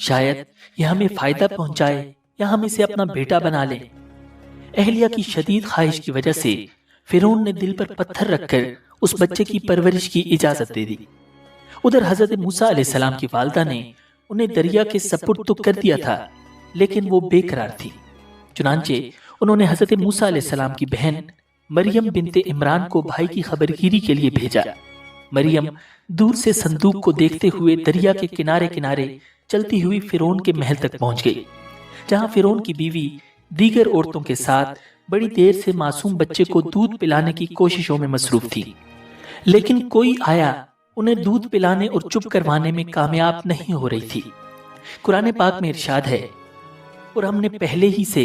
شاید یہ ہمیں فائدہ پہنچائے یا ہم اسے اپنا بیٹا بنا لیں۔ اہلیہ کی شدید خواہش کی وجہ سے فرعون نے دل پر پتھر رکھ کر اس بچے کی پرورش کی اجازت دے دی۔ ادھر حضرت موسیٰ علیہ السلام کی والدہ نے انہیں دریا کے سپرد تو کر دیا تھا، لیکن وہ بے قرار تھی۔ چنانچہ انہوں نے حضرت موسیٰ علیہ السلام کی بہن مریم بنت عمران کو بھائی کی خبرگیری کے لیے بھیجا۔ مریم دور سے صندوق کو دیکھتے ہوئے دریا کے کنارے کنارے چلتی ہوئی فرعون کے محل تک پہنچ گئی، جہاں فرعون کی بیوی دیگر عورتوں کے ساتھ بڑی دیر سے معصوم بچے کو دودھ پلانے کی کوششوں میں مصروف تھی، لیکن کوئی آیا انہیں دودھ پلانے اور چپ کروانے میں کامیاب نہیں ہو رہی تھی۔ قرآن پاک میں ارشاد ہے، اور ہم نے پہلے ہی سے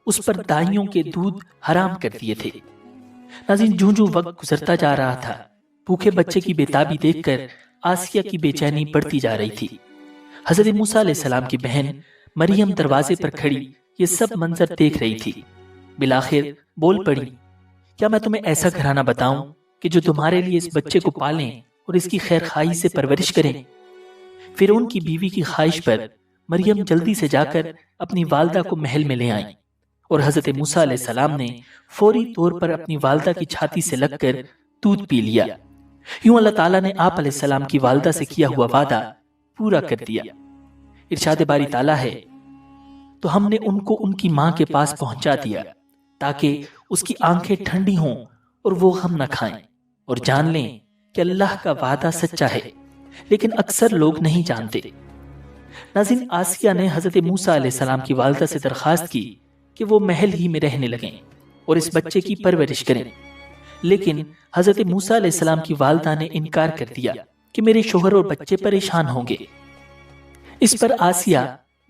اس پر دائیوں کے دودھ حرام کر دیے تھے۔ ناظرین، جوں جوں وقت گزرتا جا رہا تھا، بھوکے بچے کی بےتابی دیکھ کر آسیہ کی بے چینی بڑھتی جا رہی تھی۔ حضرت موسیٰ علیہ السلام کی بہن مریم دروازے پر کھڑی یہ سب منظر دیکھ رہی تھی۔ بالآخر بول پڑی، کیا میں تمہیں ایسا گھرانہ بتاؤں کہ جو تمہارے لیے اس بچے کو پالیں اور اس کی خیر خواہی سے پرورش کریں؟ فرعون کی بیوی کی خواہش پر مریم جلدی سے جا کر اپنی والدہ کو محل میں لے آئیں، اور حضرت موسیٰ علیہ السلام نے فوری طور پر اپنی والدہ کی چھاتی سے لگ کر دودھ پی لیا۔ یوں اللہ تعالیٰ نے آپ علیہ السلام کی والدہ سے کیا ہوا وعدہ پورا کر دیا۔ ارشاد باری تعالیٰ ہے، تو ہم نے ان کو ان کی ماں کے پاس پہنچا دیا تاکہ اس کی آنکھیں ٹھنڈی ہوں اور وہ غم نہ کھائیں، اور جان لیں کہ اللہ کا وعدہ سچا ہے، لیکن اکثر لوگ نہیں جانتے۔ ناظرین، آسیہ نے حضرت موسیٰ علیہ السلام کی والدہ سے درخواست کی کہ وہ محل ہی میں رہنے لگیں اور اس بچے کی پرورش کریں، لیکن حضرت موسیٰ علیہ السلام کی والدہ نے انکار کر دیا کہ میرے شوہر اور بچے پریشان ہوں گے۔ اس پر آسیہ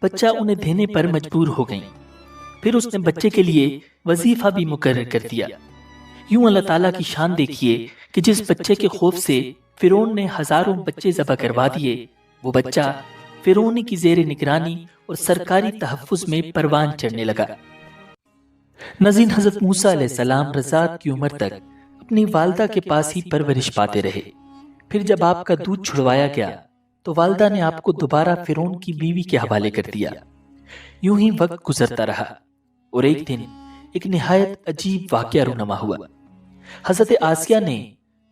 بچہ انہیں دینے پر مجبور ہو گئیں۔ پھر اس نے بچے کے لیے وظیفہ بھی مقرر کر دیا۔ یوں اللہ تعالیٰ کی شان دیکھیے کہ جس بچے کے خوف سے فرعون نے ہزاروں بچے ذبح کروا دیے، وہ بچہ فرعون کی زیر نگرانی اور سرکاری تحفظ میں پروان چڑھنے لگا۔ ناظرین، حضرت موسیٰ علیہ السلام رضاعت کی عمر تک اپنی والدہ کے پاس ہی پرورش پاتے رہے۔ پھر جب آپ کا دودھ چھڑوایا گیا تو والدہ نے آپ کو دوبارہ فرعون کی بیوی کے حوالے کر دیا۔ یوں ہی وقت گزرتا رہا، اور ایک دن ایک نہایت عجیب واقعہ رونما ہوا۔ حضرت آسیہ نے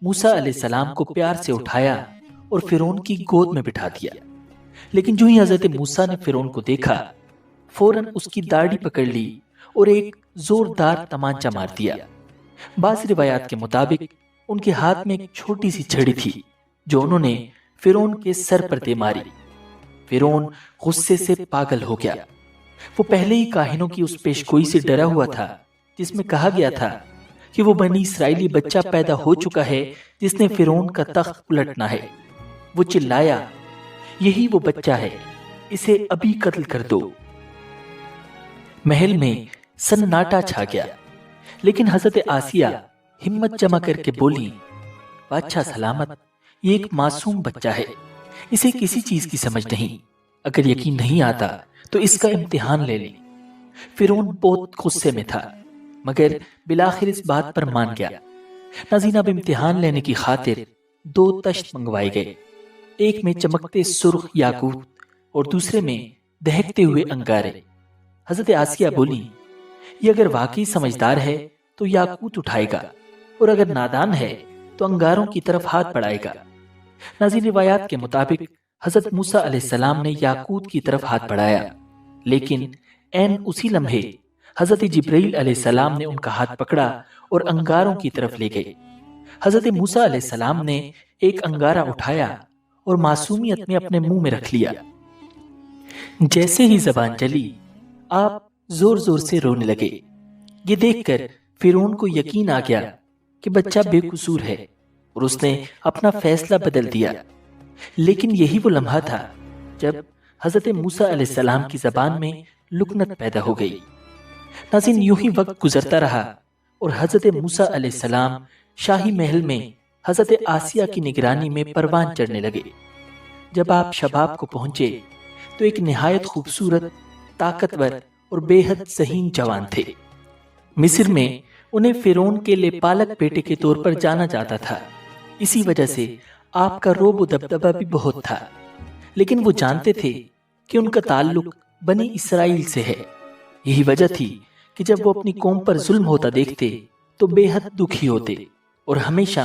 موسیٰ علیہ السلام کو پیار سے اٹھایا اور فرعون کی گود میں بٹھا دیا، لیکن جو ہی حضرت موسیٰ نے فرعون کو دیکھا، فوراً اس کی داڑھی پکڑ لی اور ایک زوردار تمانچہ مار دیا۔ بعض روایات کے مطابق ان کے ہاتھ میں ایک چھوٹی سی چھڑی تھی جو انہوں نے فرعون کے سر پر دے ماری۔ فرعون غصے سے پاگل ہو گیا۔ وہ پہلے ہی کاہنوں کی اس پیشگوئی سے ڈرا ہوا تھا جس میں کہا گیا تھا کہ وہ بنی اسرائیلی بچہ پیدا ہو چکا ہے جس نے فرعون کا تخت الٹنا ہے۔ وہ چلایا، یہی وہ بچہ ہے، اسے ابھی قتل کر دو۔ محل میں سناٹا چھا گیا، لیکن حضرت آسیہ ہمت جمع کر کے بولی، بادشاہ سلامت، یہ ایک معصوم بچہ ہے، اسے کسی چیز کی سمجھ نہیں، اگر یقین نہیں آتا تو اس کا امتحان لے لیں۔ فرعون بہت غصے میں تھا، مگر بالآخر اس بات پر مان گیا۔ ناظرین، اب امتحان لینے کی خاطر 2 تشت منگوائے گئے، ایک میں چمکتے سرخ یاقوت اور دوسرے میں دہکتے ہوئے انگارے۔ حضرت آسیہ بولی، یہ اگر واقعی سمجھدار ہے تو یاقوت اٹھائے گا، اور اگر نادان ہے تو انگاروں کی طرف ہاتھ بڑھائے گا۔ ناظرین، روایات کے مطابق حضرت موسیٰ علیہ السلام نے یاقوت کی طرف ہاتھ بڑھایا، لیکن عین اسی لمحے حضرت جبرائیل علیہ السلام نے ان کا ہاتھ پکڑا اور انگاروں کی طرف لے گئے۔ حضرت موسیٰ علیہ السلام نے ایک انگارہ اٹھایا اور معصومیت میں اپنے منہ میں رکھ لیا۔ جیسے ہی زبان چلی، آپ زور زور سے رونے لگے۔ یہ دیکھ کر فرعون کو یقین آ گیا کہ بچہ بے قصور ہے، اور اس نے اپنا فیصلہ بدل دیا۔ لیکن یہی وہ لمحہ تھا جب حضرت موسیٰ علیہ السلام کی زبان میں لکنت پیدا ہو گئی۔ ناظرین، یوں ہی وقت گزرتا رہا اور حضرت موسیٰ علیہ السلام شاہی محل میں حضرت آسیہ کی نگرانی میں پروان چڑھنے لگے۔ جب آپ شباب کو پہنچے تو ایک نہایت خوبصورت، طاقتور اور بے حد ذہین جوان تھے۔ مصر میں انہیں فرعون کے لیپالک بیٹے کے طور پر جانا جاتا تھا، اسی وجہ سے آپ کا رعب و دبدبہ بھی بہت تھا، لیکن وہ جانتے تھے کہ ان کا تعلق بنی اسرائیل سے ہے۔ یہی وجہ تھی کہ جب وہ اپنی قوم پر ظلم ہوتا دیکھتے تو بے حد دکھی ہوتے اور ہمیشہ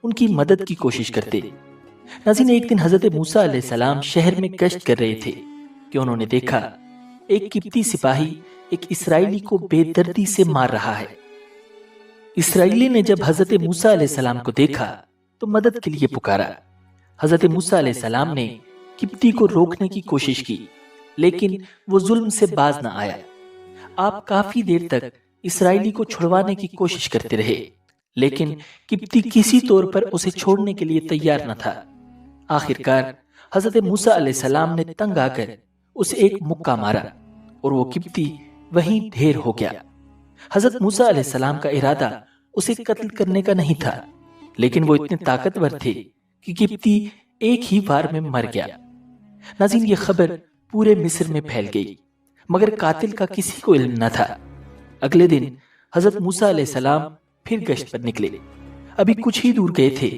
ان کی مدد کی کوشش کرتے۔ ناظرین، ایک دن حضرت موسیٰ علیہ السلام شہر میں گشت کر رہے تھے کہ انہوں نے دیکھا ایک قبطی سپاہی ایک اسرائیلی کو بے دردی سے مار رہا ہے۔ اسرائیلی نے جب حضرت موسیٰ علیہ السلام کو دیکھا تو مدد کے لیے پکارا۔ حضرت موسیٰ علیہ السلام نے قبطی کو روکنے کی کوشش کی، لیکن وہ ظلم سے باز نہ آیا۔ آپ کافی دیر تک اسرائیلی کو چھڑوانے کی کوشش کرتے رہے، لیکن قبطی کسی طور پر اسے چھوڑنے کے لیے تیار نہ تھا۔ آخر کار حضرت موسیٰ علیہ السلام نے تنگ آ کر اسے ایک مکہ مارا اور وہ قبطی وہیں ڈھیر ہو گیا۔ حضرت موسیٰ علیہ السلام کا ارادہ اسے قتل کرنے کا نہیں تھا، لیکن وہ اتنے طاقتور تھے کہ قبطی ایک ہی وار میں مر گیا۔ ناظرین، یہ خبر پورے مصر میں پھیل گئی، مگر قاتل کا کسی کو علم نہ تھا۔ اگلے دن حضرت موسیٰ علیہ السلام پھر گشت پر نکلے۔ ابھی کچھ ہی دور گئے تھے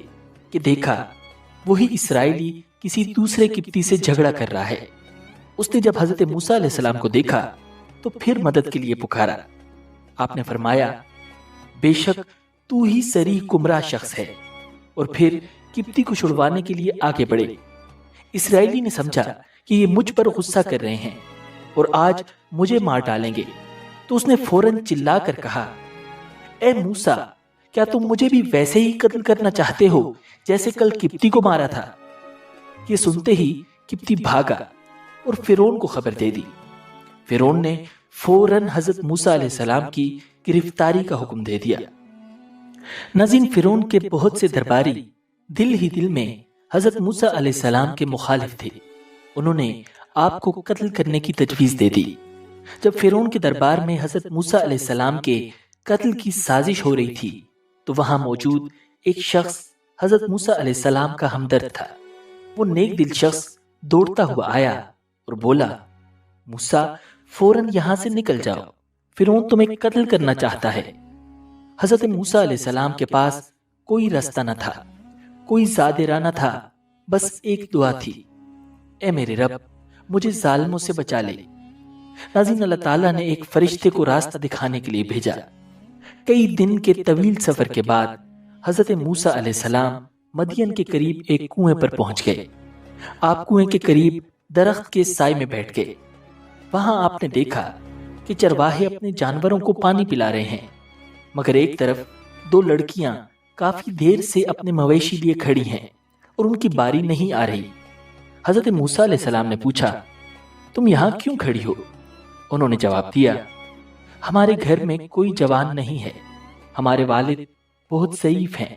کہ دیکھا وہی اسرائیلی کسی دوسرے قبطی سے جھگڑا کر رہا ہے۔ اس نے جب حضرت موسیٰ علیہ السلام کو دیکھا تو پھر مدد کے لیے پکارا۔ آپ نے فرمایا، بے شک تو ہی صریح گمراہ شخص ہے، اور پھر قبطی کو چھڑوانے کے لیے آگے بڑھے۔ اسرائیلی نے سمجھا کہ یہ مجھ پر غصہ کر رہے ہیں اور آج مجھے مار ڈالیں گے، تو اس نے فوراً چلا کر کہا، اے موسیٰ، کیا تم مجھے بھی ویسے ہی قتل کرنا چاہتے ہو جیسے کل قبطی کو مارا تھا؟ یہ سنتے ہی قبطی بھاگا اور فرعون کو خبر دے دی۔ فرعون نے فوراً حضرت موسیٰ علیہ السلام کی گرفتاری کا حکم دے دیا۔ ناظرین، فرعون کے بہت سے درباری دل ہی دل میں حضرت موسیٰ علیہ السلام کے مخالف تھے۔ انہوں نے آپ کو قتل کرنے کی تجویز دے دی۔ جب فرعون کے دربار میں حضرت موسیٰ علیہ السلام کے قتل کی سازش ہو رہی تھی تو وہاں موجود ایک شخص حضرت موسیٰ علیہ السلام کا ہمدرد تھا۔ وہ نیک دل شخص دوڑتا ہوا آیا اور بولا، موسیٰ، فوراً یہاں سے نکل جاؤ، فرعون تمہیں قتل کرنا چاہتا ہے۔ حضرت موسیٰ علیہ السلام کے پاس کوئی رستہ نہ تھا، کوئی زاد راہ نہ تھا، بس ایک دعا تھی، اے میرے رب، مجھے ظالموں سے بچا لے۔ ناظرین، اللہ تعالیٰ نے ایک فرشتے کو راستہ دکھانے کے لیے بھیجا۔ کئی دن کے طویل سفر کے بعد حضرت موسیٰ علیہ السلام مدین کے قریب ایک کنویں پر پہنچ گئے۔ آپ کنویں کے قریب درخت کے سائے میں بیٹھ گئے۔ وہاں آپ نے دیکھا کہ چرواہے اپنے جانوروں کو پانی پلا رہے ہیں، مگر ایک طرف دو لڑکیاں کافی دیر سے اپنے مویشی لیے کھڑی ہیں اور ان کی باری نہیں آ رہی۔ حضرت موسیٰ علیہ السلام نے پوچھا، تم یہاں کیوں کھڑی ہو؟ انہوں نے جواب دیا، ہمارے گھر میں کوئی جوان نہیں ہے، ہمارے والد بہت ضعیف ہیں،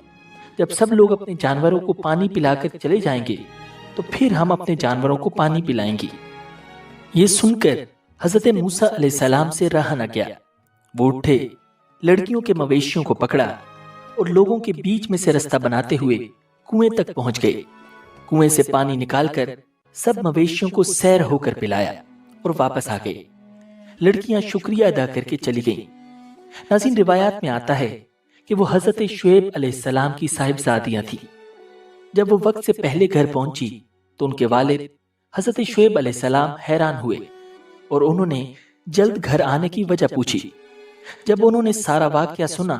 جب سب لوگ اپنے جانوروں کو پانی پلا کر چلے جائیں گے تو پھر ہم اپنے جانوروں کو پانی پلائیں گے۔ یہ سن کر حضرت موسیٰ علیہ السلام سے رہا نہ گیا۔ وہ اٹھے، لڑکیوں کے مویشیوں کو پکڑا اور لوگوں کے بیچ میں سے رستہ بناتے ہوئے کنویں تک پہنچ گئے۔ کنویں سے پانی نکال کر سب مویشیوں کو سیر ہو کر پلایا اور واپس آ گئے۔ لڑکیاں شکریہ ادا کر کے چلی گئیں۔ ناظرین، روایات میں آتا ہے کہ وہ حضرت شعیب علیہ السلام کی صاحبزادیاں تھیں۔ جب وہ وقت سے پہلے گھر پہنچی تو ان کے والد حضرت شعیب علیہ السلام حیران ہوئے اور انہوں نے جلد گھر آنے کی وجہ پوچھی۔ جب انہوں نے سارا واقعہ سنا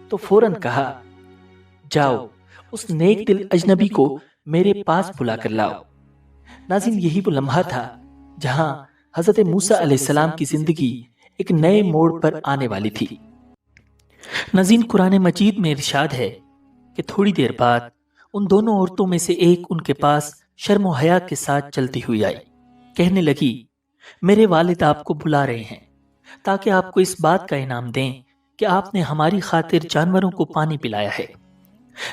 تو فوراً کہا، جاؤ اس نیک دل اجنبی کو میرے پاس بلا کر لاؤ۔ ناظرین، یہی وہ لمحہ تھا جہاں حضرت موسیٰ علیہ السلام کی زندگی ایک نئے موڑ پر آنے والی تھی۔ ناظرین، قرآن مجید میں ارشاد ہے کہ تھوڑی دیر بعد ان دونوں عورتوں میں سے ایک ان کے پاس شرم و حیا کے ساتھ چلتی ہوئی آئی، کہنے لگی، میرے والد آپ کو بلا رہے ہیں تاکہ آپ کو اس بات کا انعام دیں کہ آپ نے ہماری خاطر جانوروں کو پانی پلایا ہے۔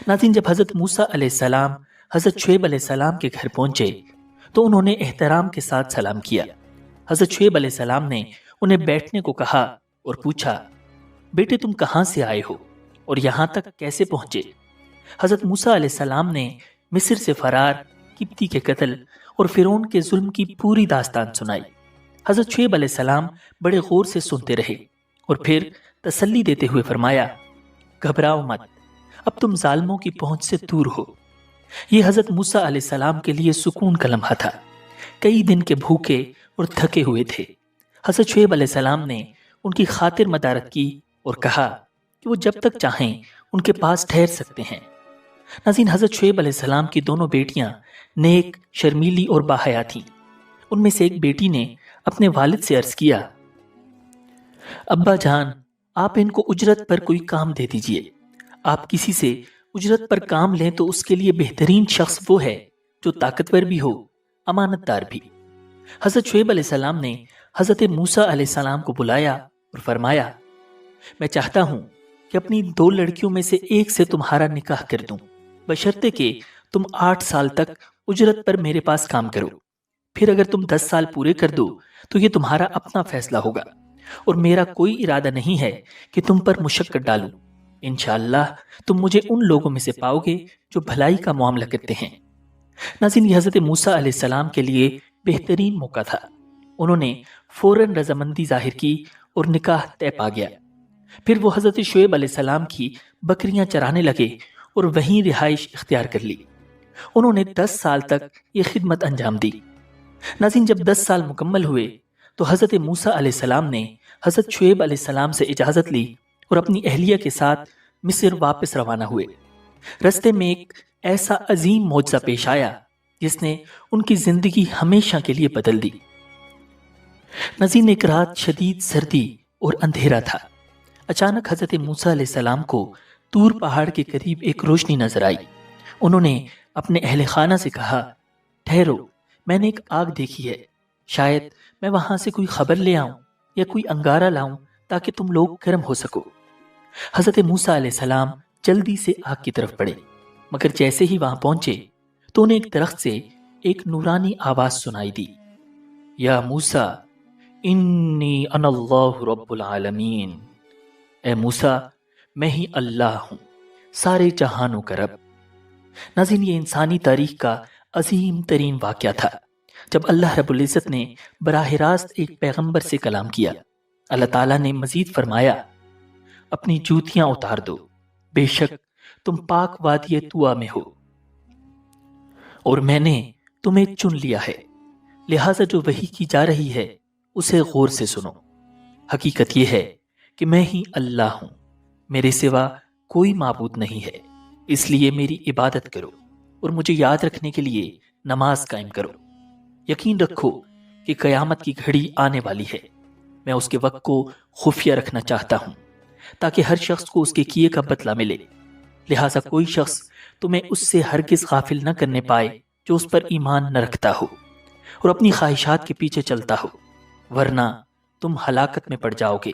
ناظرین، جب حضرت موسیٰ علیہ السلام حضرت شعیب علیہ السلام کے گھر پہنچے تو انہوں نے احترام کے ساتھ سلام کیا۔ حضرت شعیب علیہ السلام نے انہیں بیٹھنے کو کہا اور پوچھا، بیٹے تم کہاں سے آئے ہو اور یہاں تک کیسے پہنچے؟ حضرت موسیٰ علیہ السلام نے مصر سے فرار، قبطی کے قتل اور فرعون کے ظلم کی پوری داستان سنائی۔ حضرت شعیب علیہ السلام بڑے غور سے سنتے رہے اور پھر تسلی دیتے ہوئے فرمایا، گھبراؤ مت، اب تم ظالموں کی پہنچ سے دور ہو۔ یہ حضرت موسیٰ علیہ السلام کے لیے سکون کا لمحہ تھا، کئی دن کے بھوکے اور تھکے ہوئے تھے۔ حضرت شعیب علیہ السلام نے ان کی خاطر مدارت کی اور کہا کہ وہ جب تک چاہیں ان کے پاس ٹھہر سکتے ہیں۔ ناظرین، حضرت شعیب علیہ السلام کی دونوں بیٹیاں نیک، شرمیلی اور باحیا تھیں۔ ان میں سے ایک بیٹی نے اپنے والد سے عرض کیا، ابا جان، آپ ان کو اجرت پر کوئی کام دے دیجئے۔ آپ کسی سے اجرت پر کام لیں تو اس کے لیے بہترین شخص وہ ہے جو طاقتور بھی ہو، امانت دار بھی۔ حضرت شعیب علیہ السلام نے حضرت موسیٰ علیہ السلام کو بلایا اور فرمایا، میں چاہتا ہوں کہ اپنی 2 لڑکیوں میں سے ایک سے تمہارا نکاح کر دوں، بشرطے کہ تم 8 سال تک اجرت پر میرے پاس کام کرو۔ پھر اگر تم 10 سال پورے کر دو تو یہ تمہارا اپنا فیصلہ ہوگا، اور میرا کوئی ارادہ نہیں ہے کہ تم پر مشقت ڈالوں۔ انشاءاللہ تم مجھے ان لوگوں میں سے پاؤ گے جو بھلائی کا معاملہ کرتے ہیں۔ ناظرین، یہ حضرت موسیٰ علیہ السلام کے لیے بہترین موقع تھا۔ انہوں نے فوراً رضامندی ظاہر کی اور نکاح طے پا گیا۔ پھر وہ حضرت شعیب علیہ السلام کی بکریاں چرانے لگے اور وہیں رہائش اختیار کر لی۔ انہوں نے 10 سال تک یہ خدمت انجام دی۔ ناظرین، جب 10 سال مکمل ہوئے تو حضرت موسیٰ علیہ السلام نے حضرت شعیب علیہ السلام سے اجازت لی اور اپنی اہلیہ کے ساتھ مصر واپس روانہ ہوئے۔ رستے میں ایک ایسا عظیم معجزہ پیش آیا جس نے ان کی زندگی ہمیشہ کے لیے بدل دی۔ ناظرین، ایک رات شدید سردی اور اندھیرا تھا۔ اچانک حضرت موسیٰ علیہ السلام کو طور پہاڑ کے قریب ایک روشنی نظر آئی۔ انہوں نے اپنے اہل خانہ سے کہا، ٹھہرو، میں نے ایک آگ دیکھی ہے، شاید میں وہاں سے کوئی خبر لے آؤں یا کوئی انگارہ لاؤں تاکہ تم لوگ گرم ہو سکو۔ حضرت موسیٰ علیہ السلام جلدی سے آگ کی طرف بڑھے، مگر جیسے ہی وہاں پہنچے تو انہیں ایک درخت سے ایک نورانی آواز سنائی دی، یا موسیٰ انی انا اللہ رب العالمین، اے موسیٰ، میں ہی اللہ ہوں، سارے جہانوں کا رب۔ ناظرین، یہ انسانی تاریخ کا عظیم ترین واقعہ تھا جب اللہ رب العزت نے براہ راست ایک پیغمبر سے کلام کیا۔ اللہ تعالیٰ نے مزید فرمایا، اپنی جوتیاں اتار دو، بے شک تم پاک وادی طویٰ میں ہو، اور میں نے تمہیں چن لیا ہے، لہٰذا جو وحی کی جا رہی ہے اسے غور سے سنو۔ حقیقت یہ ہے کہ میں ہی اللہ ہوں، میرے سوا کوئی معبود نہیں ہے، اس لیے میری عبادت کرو اور مجھے یاد رکھنے کے لیے نماز قائم کرو۔ یقین رکھو کہ قیامت کی گھڑی آنے والی ہے، میں اس کے وقت کو خفیہ رکھنا چاہتا ہوں تاکہ ہر شخص کو اس کے کیے کا بدلہ ملے، لہٰذا کوئی شخص تمہیں اس سے ہرگز غافل نہ کرنے پائے جو اس پر ایمان نہ رکھتا ہو اور اپنی خواہشات کے پیچھے چلتا ہو، ورنہ تم ہلاکت میں پڑ جاؤ گے۔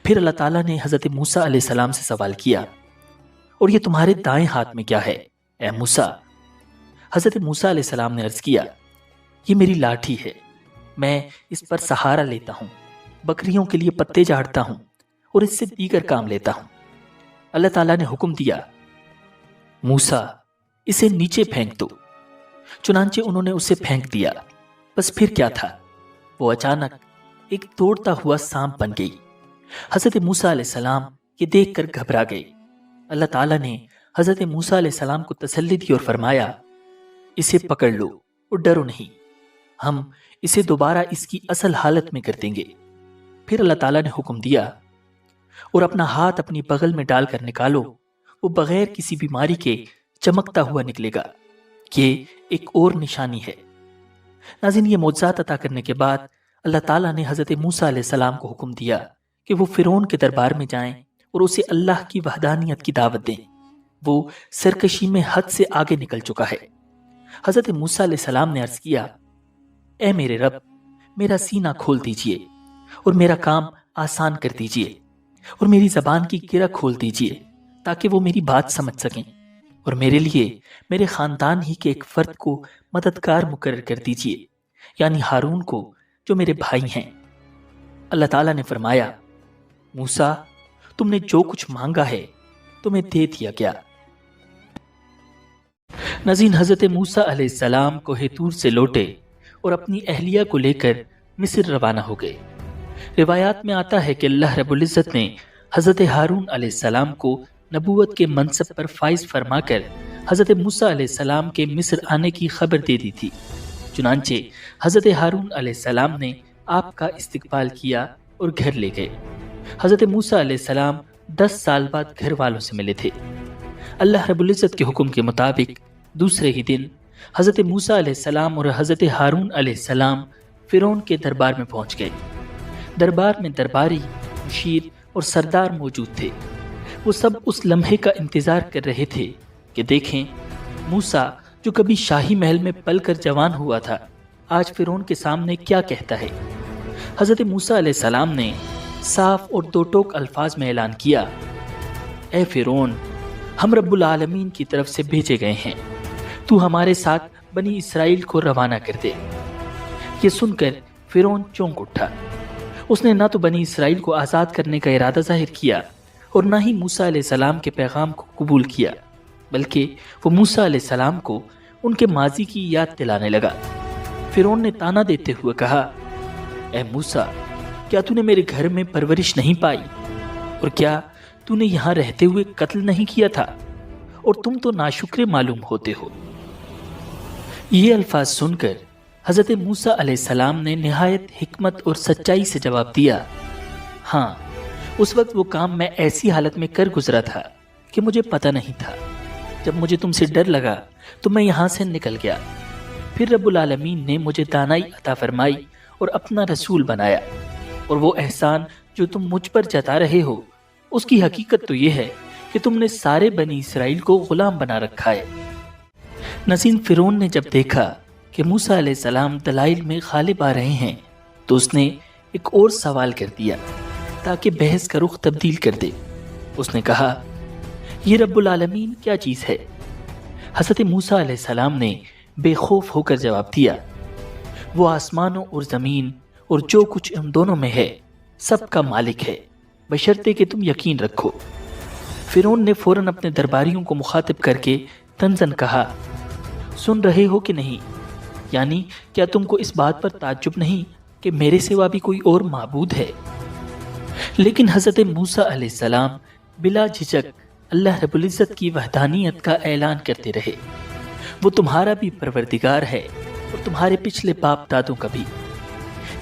پھر اللہ تعالیٰ نے حضرت موسیٰ علیہ السلام سے سوال کیا، اور یہ تمہارے دائیں ہاتھ میں کیا ہے اے موسیٰ؟ حضرت موسیٰ علیہ السلام نے عرض کیا، یہ میری لاٹھی ہے، میں اس پر سہارا لیتا ہوں، بکریوں کے لیے پتے جھاڑتا ہوں اور اس سے دیگر کام لیتا ہوں۔ اللہ تعالیٰ نے حکم دیا، موسیٰ اسے نیچے پھینک دو۔ چنانچہ انہوں نے اسے پھینک دیا۔ بس پھر کیا تھا، وہ اچانک ایک دوڑتا ہوا سانپ بن گئی۔ حضرت موسیٰ علیہ السلام یہ دیکھ کر گھبرا گئے۔ اللہ تعالیٰ نے حضرت موسیٰ علیہ السلام کو تسلی دی اور فرمایا، اسے پکڑ لو اور ڈرو نہیں، ہم اسے دوبارہ اس کی اصل حالت میں کر دیں گے۔ پھر اللہ تعالیٰ نے حکم دیا، اور اپنا ہاتھ اپنی بغل میں ڈال کر نکالو، وہ بغیر کسی بیماری کے چمکتا ہوا نکلے گا۔ یہ ایک اور نشانی ہے۔ ناظرین، یہ معجزات عطا کرنے کے بعد اللہ تعالیٰ نے حضرت موسیٰ علیہ السلام کو حکم دیا کہ وہ فرعون کے دربار میں جائیں اور اسے اللہ کی وحدانیت کی دعوت دیں۔ وہ سرکشی میں حد سے آگے نکل چکا ہے۔ حضرت موسیٰ علیہ السلام نے عرض کیا، اے میرے رب، میرا سینہ کھول دیجئے اور میرا کام آسان کر دیجئے، اور میری زبان کی گرہ کھول دیجئے تاکہ وہ میری بات سمجھ سکیں، اور میرے لیے میرے خاندان ہی کے ایک فرد کو مددگار مقرر کر دیجئے، یعنی ہارون کو جو میرے بھائی ہیں۔ اللہ تعالیٰ نے فرمایا، موسیٰ، تم نے جو کچھ مانگا ہے تمہیں دے دیا گیا۔ ناظرین، حضرت موسیٰ علیہ السلام کوہ طور سے لوٹے اور اپنی اہلیہ کو لے کر مصر روانہ ہو گئے۔ روایات میں آتا ہے کہ اللہ رب العزت نے حضرت ہارون علیہ السلام کو نبوت کے منصب پر فائز فرما کر حضرت موسیٰ علیہ السلام کے مصر آنے کی خبر دے دی تھی۔ چنانچہ حضرت ہارون علیہ السلام نے آپ کا استقبال کیا اور گھر لے گئے۔ حضرت موسیٰ علیہ السلام 10 سال بعد گھر والوں سے ملے تھے۔ اللہ رب العزت کے حکم کے مطابق دوسرے ہی دن حضرت موسیٰ علیہ السلام اور حضرت ہارون علیہ السلام فرعون کے دربار میں پہنچ گئے۔ دربار میں درباری، مشیر اور سردار موجود تھے۔ وہ سب اس لمحے کا انتظار کر رہے تھے کہ دیکھیں موسیٰ جو کبھی شاہی محل میں پل کر جوان ہوا تھا، آج فرعون کے سامنے کیا کہتا ہے۔ حضرت موسیٰ علیہ السلام نے صاف اور دو ٹوک الفاظ میں اعلان کیا، اے فرعون، ہم رب العالمین کی طرف سے بھیجے گئے ہیں، تو ہمارے ساتھ بنی اسرائیل کو روانہ کر دے۔ یہ سن کر فرعون چونک اٹھا۔ اس نے نہ تو بنی اسرائیل کو آزاد کرنے کا ارادہ ظاہر کیا اور نہ ہی موسیٰ علیہ السلام کے پیغام کو قبول کیا، بلکہ وہ موسیٰ علیہ السلام کو ان کے ماضی کی یاد دلانے لگا۔ فرعون نے طعنہ دیتے ہوئے کہا، اے موسیٰ، کیا تو نے میرے گھر میں پرورش نہیں پائی؟ اور کیا تو نے یہاں رہتے ہوئے قتل نہیں کیا تھا؟ اور تم تو ناشکرے معلوم ہوتے ہو۔ یہ الفاظ سن کر حضرت موسیٰ علیہ السلام نے نہایت حکمت اور سچائی سے جواب دیا، ہاں، اس وقت وہ کام میں ایسی حالت میں کر گزرا تھا کہ مجھے پتہ نہیں تھا۔ جب مجھے تم سے ڈر لگا تو میں یہاں سے نکل گیا۔ پھر رب العالمین نے مجھے دانائی عطا فرمائی اور اپنا رسول بنایا، اور وہ احسان جو تم مجھ پر جتا رہے ہو، اس کی حقیقت تو یہ ہے کہ تم نے سارے بنی اسرائیل کو غلام بنا رکھا ہے۔ ناظرین، فرعون نے جب دیکھا کہ موسیٰ علیہ السلام دلائل میں غالب آ رہے ہیں تو اس نے ایک اور سوال کر دیا تاکہ بحث کا رخ تبدیل کر دے۔ اس نے کہا، یہ رب العالمین کیا چیز ہے؟ حضرت موسیٰ علیہ السلام نے بے خوف ہو کر جواب دیا، وہ آسمانوں اور زمین اور جو کچھ ان دونوں میں ہے سب کا مالک ہے، بشرطے کہ تم یقین رکھو۔ فرعون نے فوراً اپنے درباریوں کو مخاطب کر کے طنزاً کہا، سن رہے ہو کہ نہیں؟ یعنی کیا تم کو اس بات پر تعجب نہیں کہ میرے سوا بھی کوئی اور معبود ہے؟ لیکن حضرت موسیٰ علیہ السلام بلا جھجک اللہ رب العزت کی وحدانیت کا اعلان کرتے رہے۔ وہ تمہارا بھی پروردگار ہے اور تمہارے پچھلے باپ دادوں کا بھی۔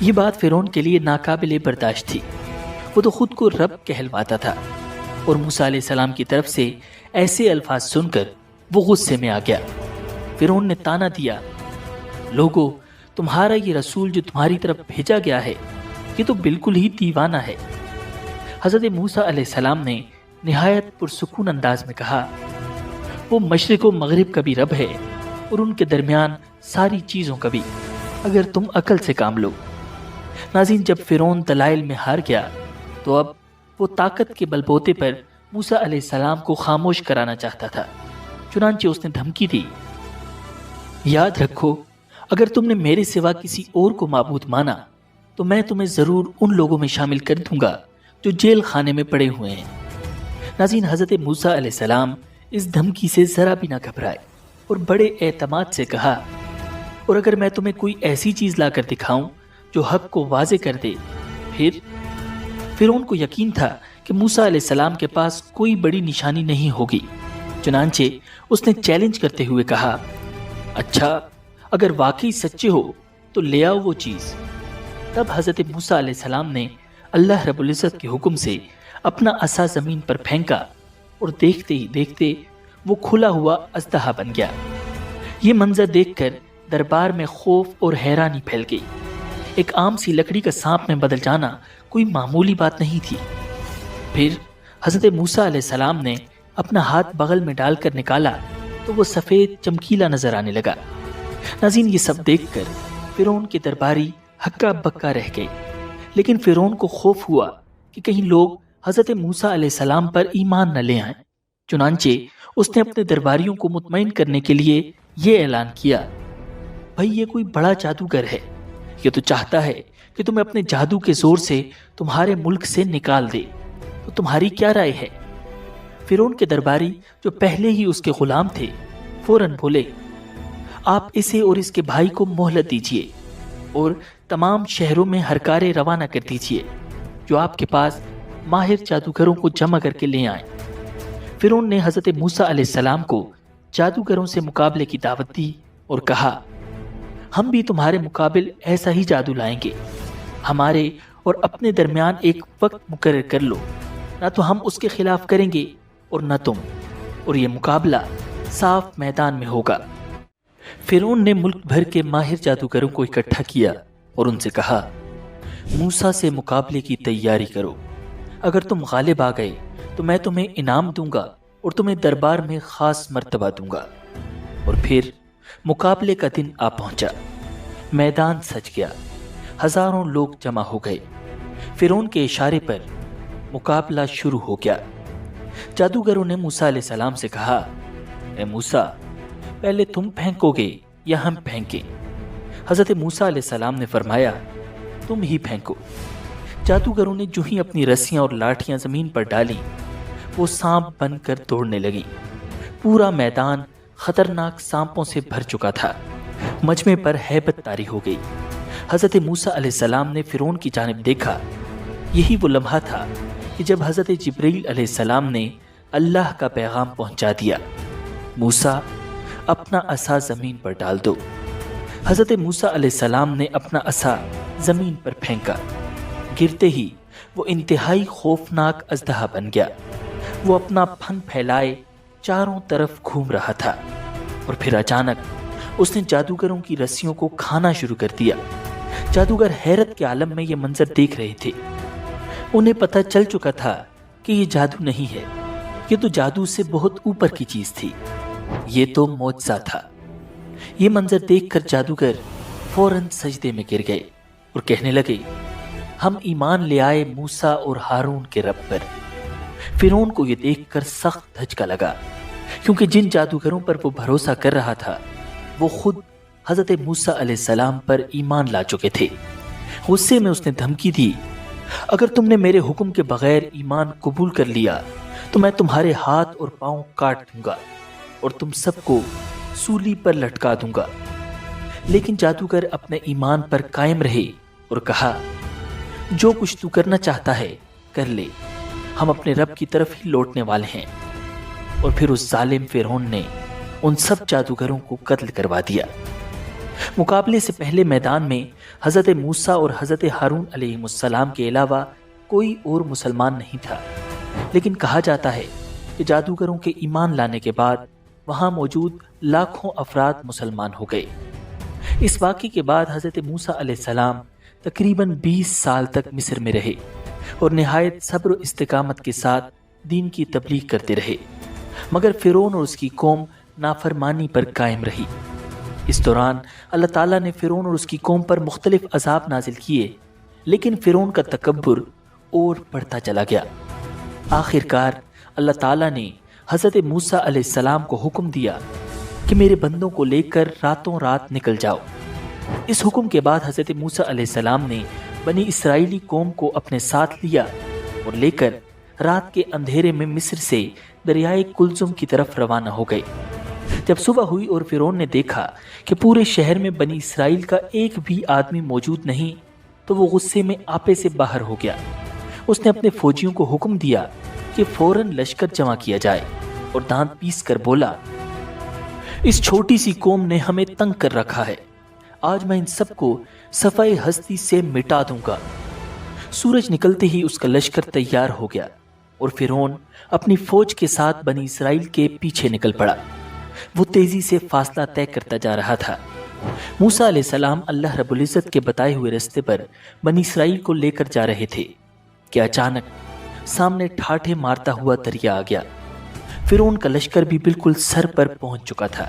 یہ بات فرعون کے لیے ناقابل برداشت تھی۔ وہ تو خود کو رب کہلواتا تھا، اور موسیٰ علیہ السلام کی طرف سے ایسے الفاظ سن کر وہ غصے میں آ گیا۔ فرعون نے طعنہ دیا، لوگو، تمہارا یہ رسول جو تمہاری طرف بھیجا گیا ہے یہ تو بالکل ہی دیوانہ ہے۔ حضرت موسیٰ علیہ السلام نے نہایت پرسکون انداز میں کہا، وہ مشرق و مغرب کا بھی رب ہے اور ان کے درمیان ساری چیزوں کا بھی، اگر تم عقل سے کام لو۔ ناظرین، جب فرعون دلائل میں ہار گیا تو اب وہ طاقت کے بل بوتے پر موسیٰ علیہ السلام کو خاموش کرانا چاہتا تھا۔ چنانچہ اس نے دھمکی دی، یاد رکھو، اگر تم نے میرے سوا کسی اور کو معبود مانا تو میں تمہیں ضرور ان لوگوں میں شامل کر دوں گا جو جیل خانے میں پڑے ہوئے ہیں۔ ناظرین، حضرت موسیٰ علیہ السلام اس دھمکی سے ذرا بھی نہ گھبرائے اور بڑے اعتماد سے کہا، اور اگر میں تمہیں کوئی ایسی چیز لا کر دکھاؤں جو حق کو واضح کر دے، پھر فرعون کو یقین تھا کہ موسیٰ علیہ السلام کے پاس کوئی بڑی نشانی نہیں ہوگی۔ چنانچہ اس نے چیلنج کرتے ہوئے کہا، اچھا، اگر واقعی سچے ہو تو لے آؤ وہ چیز۔ تب حضرت موسیٰ علیہ السلام نے اللہ رب العزت کے حکم سے اپنا عصا زمین پر پھینکا اور دیکھتے ہی دیکھتے وہ کھلا ہوا اژدہا بن گیا۔ یہ منظر دیکھ کر دربار میں خوف اور حیرانی پھیل گئی۔ ایک عام سی لکڑی کا سانپ میں بدل جانا کوئی معمولی بات نہیں تھی۔ پھر حضرت موسیٰ علیہ السلام نے اپنا ہاتھ بغل میں ڈال کر نکالا تو وہ سفید چمکیلا نظر آنے لگا۔ ناظرین، یہ سب دیکھ کر فرعون کے درباری ہکا بکا رہ گئے، لیکن فرعون کو خوف ہوا کہ کہیں لوگ حضرت موسیٰ علیہ السلام پر ایمان نہ لے آئیں۔ چنانچہ اس نے اپنے درباریوں کو مطمئن کرنے کے لیے یہ اعلان کیا، بھائی، یہ کوئی بڑا جادوگر ہے، یہ تو چاہتا ہے کہ تمہیں اپنے جادو کے زور سے تمہارے ملک سے نکال دے، تو تمہاری کیا رائے ہے؟ فرعون کے درباری جو پہلے ہی اس کے غلام تھے فوراً بولے، آپ اسے اور اس کے بھائی کو مہلت دیجیے اور تمام شہروں میں ہرکارے روانہ کر دیجیے جو آپ کے پاس ماہر جادوگروں کو جمع کر کے لے آئیں۔ فرعون نے حضرت موسیٰ علیہ السلام کو جادوگروں سے مقابلے کی دعوت دی اور کہا، ہم بھی تمہارے مقابل ایسا ہی جادو لائیں گے. ہمارے اور اپنے درمیان ایک وقت مقرر کر لو، نہ تو ہم اس کے خلاف کریں گے اور نہ تم، اور یہ مقابلہ صاف میدان میں ہوگا. فرعون نے ملک بھر کے ماہر جادوگروں کو اکٹھا کیا اور ان سے کہا، موسیٰ سے مقابلے کی تیاری کرو. اگر تم غالب آ گئے تو میں تمہیں انعام دوں گا اور تمہیں دربار میں خاص مرتبہ دوں گا. اور پھر مقابلے کا دن آ پہنچا. میدان سج گیا. ہزاروں لوگ جمع ہو گئے. فرعون کے اشارے پر مقابلہ شروع ہو گیا. جادوگروں نے موسیٰ علیہ السلام سے کہا، اے موسیٰ، پہلے تم پھینکو گے یا ہم پھینکیں؟ حضرت موسیٰ علیہ السلام نے فرمایا، تم ہی پھینکو. جادوگروں نے جو ہی اپنی رسیاں اور لاٹھیاں زمین پر ڈالیں، وہ سانپ بن کر دوڑنے لگیں. پورا میدان خطرناک سانپوں سے بھر چکا تھا. مجمع پر ہیبت طاری ہو گئی. حضرت موسیٰ علیہ السلام نے فرعون کی جانب دیکھا. یہی وہ لمحہ تھا کہ جب حضرت جبرائیل علیہ السلام نے اللہ کا پیغام پہنچا دیا، موسیٰ اپنا عصا زمین پر ڈال دو. حضرت موسیٰ علیہ السلام نے اپنا عصا زمین پر پھینکا. گرتے ہی وہ انتہائی خوفناک اژدہا بن گیا. وہ اپنا پھن پھیلائے چاروں طرف گھوم رہا تھا اور پھر اچانک اس نے جادوگروں کی رسیوں کو کھانا شروع کر دیا. جادوگر حیرت کے عالم میں یہ منظر دیکھ رہے تھے. انہیں پتہ چل چکا تھا کہ یہ جادو نہیں ہے، یہ تو جادو سے بہت اوپر کی چیز تھی. یہ تو معجزہ تھا. یہ منظر دیکھ کر جادوگر فوراً سجدے میں گر گئے اور کہنے لگے، ہم ایمان لے آئے موسیٰ اور ہارون کے رب پر. فرعون کو یہ دیکھ کر سخت دھچکا لگا، کیونکہ جن جادوگروں پر وہ بھروسہ کر رہا تھا وہ خود حضرت موسیٰ علیہ السلام پر ایمان لا چکے تھے. غصے میں اس نے دھمکی دی، اگر تم نے میرے حکم کے بغیر ایمان قبول کر لیا تو میں تمہارے ہاتھ اور پاؤں کاٹ دوں گا اور تم سب کو سولی پر لٹکا دوں گا. لیکن جادوگر اپنے ایمان پر قائم رہے اور کہا، جو کچھ تو کرنا چاہتا ہے کر لے، ہم اپنے رب کی طرف ہی لوٹنے والے ہیں. اور پھر اس ظالم فرعون نے ان سب جادوگروں کو قتل کروا دیا. مقابلے سے پہلے میدان میں حضرت موسیٰ اور حضرت ہارون علیہ السلام کے علاوہ کوئی اور مسلمان نہیں تھا. لیکن کہا جاتا ہے کہ جادوگروں کے ایمان لانے کے بعد وہاں موجود لاکھوں افراد مسلمان ہو گئے. اس واقعے کے بعد حضرت موسیٰ علیہ السلام تقریباً 20 سال تک مصر میں رہے اور نہایت صبر و استقامت کے ساتھ دین کی تبلیغ کرتے رہے، مگر فرعون اور اس کی قوم نافرمانی پر قائم رہی. اس دوران اللہ تعالیٰ نے فرعون اور اس کی قوم پر مختلف عذاب نازل کیے، لیکن فرعون کا تکبر اور بڑھتا چلا گیا. آخر کار اللہ تعالیٰ نے حضرت موسیٰ علیہ السلام کو حکم دیا کہ میرے بندوں کو لے کر راتوں رات نکل جاؤ. اس حکم کے بعد حضرت موسیٰ علیہ السلام نے بنی اسرائیلی قوم کو اپنے ساتھ لیا اور لے کر رات کے اندھیرے میں مصر سے دریائے کلزم کی طرف روانہ ہو گئے. جب صبح ہوئی اور فرعون نے دیکھا کہ پورے شہر میں بنی اسرائیل کا ایک بھی آدمی موجود نہیں تو وہ غصے میں آپے سے باہر ہو گیا. اس نے اپنے فوجیوں کو حکم دیا کہ فوراً لشکر جمع کیا جائے اور دانت پیس کر بولا، اس چھوٹی سی قوم نے ہمیں تنگ کر رکھا ہے، آج میں ان سب کو صفحۂ ہستی سے مٹا دوں گا. سورج نکلتے ہی اس کا لشکر تیار ہو گیا اور فرعون اپنی فوج کے ساتھ بنی اسرائیل کے پیچھے نکل پڑا. وہ تیزی سے فاصلہ طے کرتا جا رہا تھا. موسیٰ علیہ السلام اللہ رب العزت کے بتائے ہوئے راستے پر بنی اسرائیل کو لے کر جا رہے تھے کہ اچانک سامنے ٹھاٹھے مارتا ہوا دریا آ گیا. فرعون کا لشکر بھی بالکل سر پر پہنچ چکا تھا.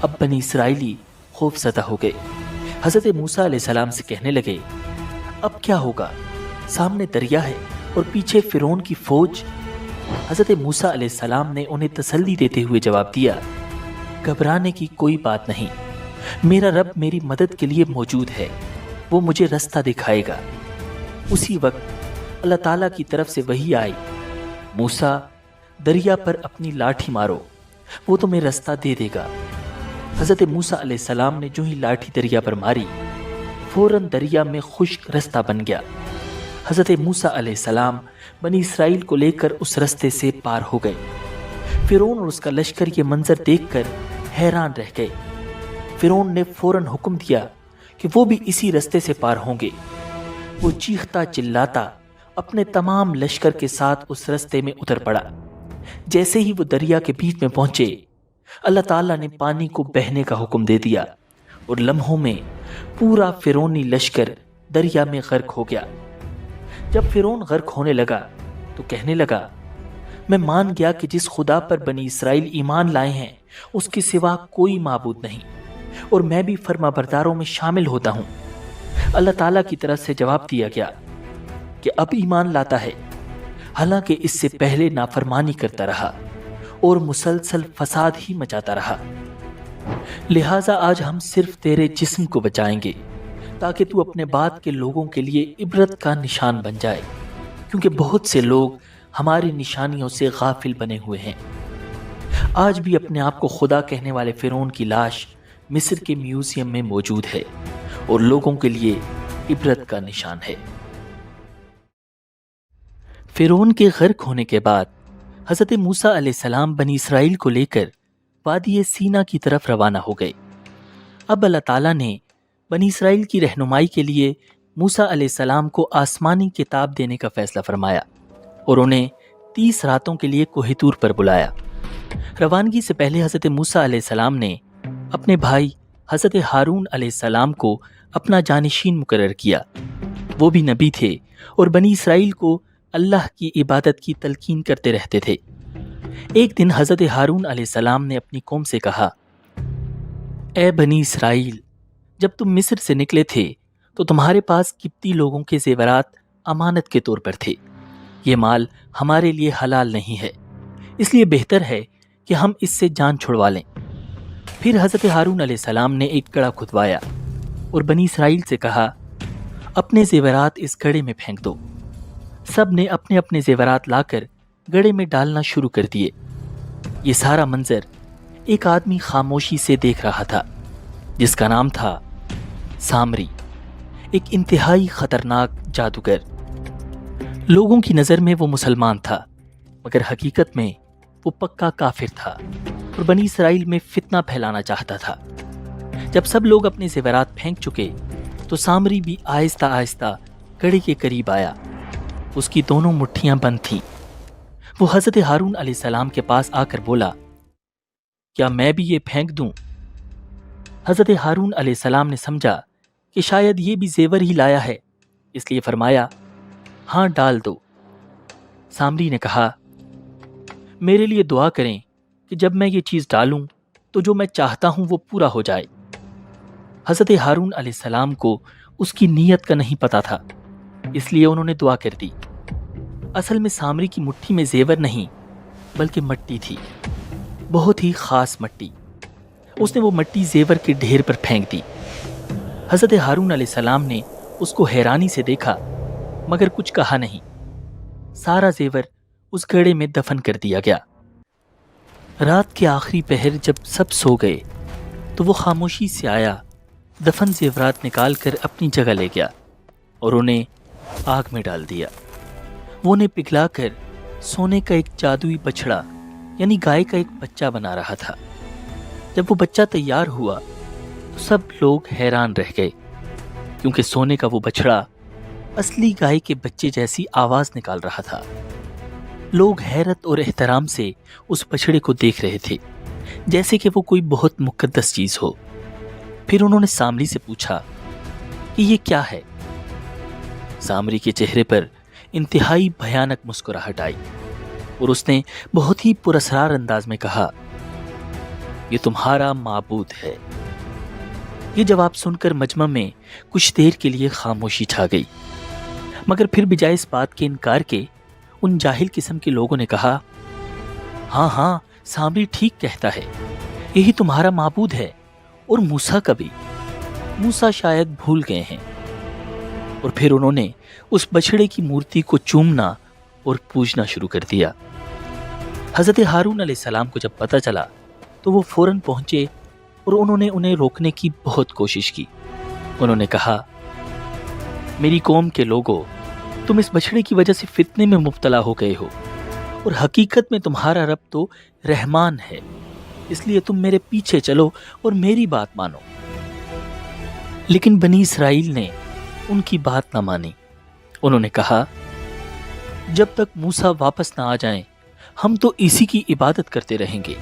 اب بنی اسرائیلی خوف زدہ ہو گئے. حضرت موسیٰ علیہ السلام سے کہنے لگے، اب کیا ہوگا؟ سامنے دریا ہے اور پیچھے فرعون کی فوج. حضرت موسیٰ علیہ السلام نے انہیں تسلی دیتے ہوئے جواب دیا، گھبرانے کی کوئی بات نہیں، میرا رب میری مدد کے لیے موجود ہے، وہ مجھے راستہ دکھائے گا. اسی وقت اللہ تعالیٰ کی طرف سے وحی آئی، موسیٰ دریا پر اپنی لاٹھی مارو، وہ تمہیں راستہ دے دے گا. حضرت موسیٰ علیہ السلام نے جو ہی لاٹھی دریا پر ماری، فوراً دریا میں خشک راستہ بن گیا. حضرت موسیٰ علیہ السلام بنی اسرائیل کو لے کر اس راستے سے پار ہو گئے. فرعون اور اس کا لشکر یہ منظر دیکھ کر حیران رہ گئے. فرعون نے فوراً حکم دیا کہ وہ بھی اسی رستے سے پار ہوں گے۔ وہ چیختا چلاتا اپنے تمام لشکر کے ساتھ اس رستے میں اتر پڑا۔ جیسے ہی وہ دریا کے بیچ میں پہنچے، اللہ تعالیٰ نے پانی کو بہنے کا حکم دے دیا اور لمحوں میں پورا فرعونی لشکر دریا میں غرق ہو گیا۔ جب فرعون غرق ہونے لگا تو کہنے لگا، میں مان گیا کہ جس خدا پر بنی اسرائیل ایمان لائے ہیں اس کے سوا کوئی معبود نہیں، اور میں بھی فرما برداروں میں شامل ہوتا ہوں۔ اللہ تعالیٰ کی طرف سے جواب دیا گیا کہ اب ایمان لاتا ہے، حالانکہ اس سے پہلے نافرمانی کرتا رہا اور مسلسل فساد ہی مچاتا رہا۔ لہٰذا آج ہم صرف تیرے جسم کو بچائیں گے تاکہ تو اپنے بعد کے لوگوں کے لیے عبرت کا نشان بن جائے، کیونکہ بہت سے لوگ ہماری نشانیوں سے غافل بنے ہوئے ہیں۔ آج بھی اپنے آپ کو خدا کہنے والے فرعون کی لاش مصر کے میوزیم میں موجود ہے اور لوگوں کے لیے عبرت کا نشان ہے۔ فرعون کے غرق ہونے کے بعد حضرت موسیٰ علیہ السلام بنی اسرائیل کو لے کر وادی سینا کی طرف روانہ ہو گئے۔ اب اللہ تعالیٰ نے بنی اسرائیل کی رہنمائی کے لیے موسیٰ علیہ السلام کو آسمانی کتاب دینے کا فیصلہ فرمایا اور انہیں 30 راتوں کے لیے کوہ طور پر بلایا۔ روانگی سے پہلے حضرت موسیٰ علیہ السلام نے اپنے بھائی حضرت ہارون علیہ السلام کو اپنا جانشین مقرر کیا۔ وہ بھی نبی تھے اور بنی اسرائیل کو اللہ کی عبادت کی تلقین کرتے رہتے تھے۔ ایک دن حضرت ہارون علیہ السلام نے اپنی قوم سے کہا، اے بنی اسرائیل، جب تم مصر سے نکلے تھے تو تمہارے پاس قبطی لوگوں کے زیورات امانت کے طور پر تھے۔ یہ مال ہمارے لیے حلال نہیں ہے، اس لیے بہتر ہے کہ ہم اس سے جان چھڑوا لیں۔ پھر حضرت ہارون علیہ السلام نے ایک گڑھا کھدوایا اور بنی اسرائیل سے کہا، اپنے زیورات اس گڑھے میں پھینک دو۔ سب نے اپنے اپنے زیورات لا کر گڑھے میں ڈالنا شروع کر دیے۔ یہ سارا منظر ایک آدمی خاموشی سے دیکھ رہا تھا جس کا نام تھا سامری، ایک انتہائی خطرناک جادوگر۔ لوگوں کی نظر میں وہ مسلمان تھا، مگر حقیقت میں وہ پکا کافر تھا اور بنی اسرائیل میں فتنہ پھیلانا چاہتا تھا۔ جب سب لوگ اپنے زیورات پھینک چکے تو سامری بھی آہستہ آہستہ گڑھے کے قریب آیا۔ اس کی دونوں مٹھیاں بند تھیں۔ وہ حضرت ہارون علیہ السلام کے پاس آ کر بولا، کیا میں بھی یہ پھینک دوں؟ حضرت ہارون علیہ السلام نے سمجھا کہ شاید یہ بھی زیور ہی لایا ہے، اس لیے فرمایا، ہاں ڈال دو۔ سامری نے کہا، میرے لیے دعا کریں کہ جب میں یہ چیز ڈالوں تو جو میں چاہتا ہوں وہ پورا ہو جائے۔ حضرت ہارون علیہ السلام کو اس کی نیت کا نہیں پتا تھا، اس لیے انہوں نے دعا کر دی۔ اصل میں سامری کی مٹھی میں زیور نہیں بلکہ مٹی تھی، بہت ہی خاص مٹی۔ اس نے وہ مٹی زیور کے ڈھیر پر پھینک دی۔ حضرت ہارون علیہ السلام نے اس کو حیرانی سے دیکھا مگر کچھ کہا نہیں۔ سارا زیور اس گڑھے میں دفن کر دیا گیا۔ رات کے آخری پہر جب سب سو گئے تو وہ خاموشی سے آیا، دفن زیورات نکال کر اپنی جگہ لے گیا اور انہیں آگ میں ڈال دیا۔ وہ انہیں پگھلا کر سونے کا ایک جادوئی بچھڑا یعنی گائے کا ایک بچہ بنا رہا تھا۔ جب وہ بچہ تیار ہوا تو سب لوگ حیران رہ گئے، کیونکہ سونے کا وہ بچھڑا اصلی گائے کے بچے جیسی آواز نکال رہا تھا۔ لوگ حیرت اور احترام سے اس بچڑے کو دیکھ رہے تھے جیسے کہ وہ کوئی بہت مقدس چیز ہو۔ پھر انہوں نے سامری سے پوچھا کہ یہ کیا ہے؟ سامری کے چہرے پر انتہائی بھیانک مسکراہٹ آئی اور اس نے بہت ہی پراسرار انداز میں کہا، یہ تمہارا معبود ہے۔ یہ جواب سن کر مجمع میں کچھ دیر کے لیے خاموشی چھا گئی، مگر پھر بجائے اس بات کے انکار کے ان جاہل قسم کے لوگوں نے کہا، ہاں ہاں سامری ٹھیک کہتا ہے، یہی تمہارا معبود ہے، اور موسیٰ کا بھی۔ موسیٰ شاید بھول گئے ہیں۔ اور پھر انہوں نے اس بچڑے کی مورتی کو چومنا اور پوجنا شروع کر دیا۔ حضرت ہارون علیہ السلام کو جب پتہ چلا تو وہ فوراً پہنچے اور انہوں نے انہیں روکنے کی بہت کوشش کی۔ انہوں نے کہا، میری قوم کے لوگوں، تم اس بچڑے کی وجہ سے فتنے میں مبتلا ہو گئے ہو، اور حقیقت میں تمہارا رب تو رحمان ہے، اس لیے تم میرے پیچھے چلو اور میری بات مانو۔ لیکن بنی اسرائیل نے ان کی بات نہ مانی۔ انہوں نے کہا، جب تک موسیٰ واپس نہ آ جائیں ہم تو اسی کی عبادت کرتے رہیں گے۔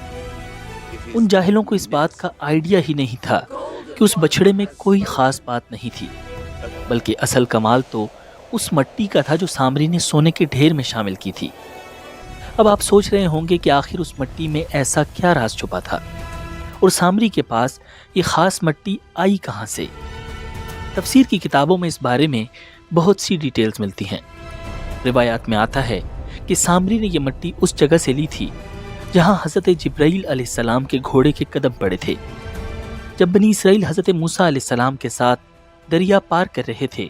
ان جاہلوں کو اس بات کا آئیڈیا ہی نہیں تھا کہ اس بچھڑے میں کوئی خاص بات نہیں تھی، بلکہ اصل کمال تو اس مٹی کا تھا جو سامری نے سونے کے ڈھیر میں شامل کی تھی۔ اب آپ سوچ رہے ہوں گے کہ آخر اس مٹی میں ایسا کیا راز چھپا تھا، اور سامری کے پاس یہ خاص مٹی آئی کہاں سے؟ تفسیر کی کتابوں میں اس بارے میں بہت سی ڈیٹیلز ملتی ہیں۔ روایات میں آتا ہے کہ سامری نے یہ مٹی اس جگہ سے لی تھی جہاں حضرت جبرائیل علیہ السلام کے گھوڑے کے قدم پڑے تھے۔ جب بنی اسرائیل حضرت موسیٰ علیہ السلام کے ساتھ دریا پار کر رہے تھے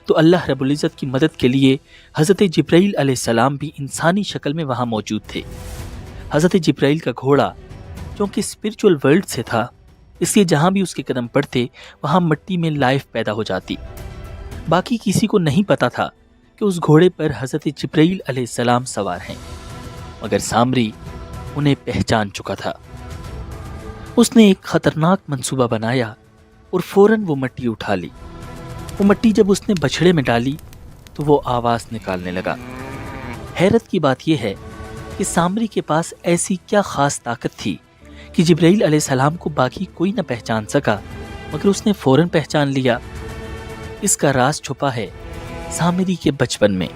تو اللہ رب العزت کی مدد کے لیے حضرت جبرائیل علیہ السلام بھی انسانی شکل میں وہاں موجود تھے۔ حضرت جبرائیل کا گھوڑا چونکہ اسپرچول ورلڈ سے تھا، اس لیے جہاں بھی اس کے قدم پڑتے وہاں مٹی میں لائف پیدا ہو جاتی۔ باقی کسی کو نہیں پتا تھا کہ اس گھوڑے پر حضرت جبرائیل علیہ السلام سوار ہیں، مگر سامری انہیں پہچان چکا تھا۔ اس نے ایک خطرناک منصوبہ بنایا اور فوراً وہ مٹی اٹھا لی۔ وہ مٹی جب اس نے بچھڑے میں ڈالی تو وہ آواز نکالنے لگا۔ حیرت کی بات یہ ہے کہ سامری کے پاس ایسی کیا خاص طاقت تھی کہ جبرائیل علیہ السلام کو باقی کوئی نہ پہچان سکا، مگر اس نے فوراً پہچان لیا۔ اس کا راز چھپا ہے سامری کے بچپن میں،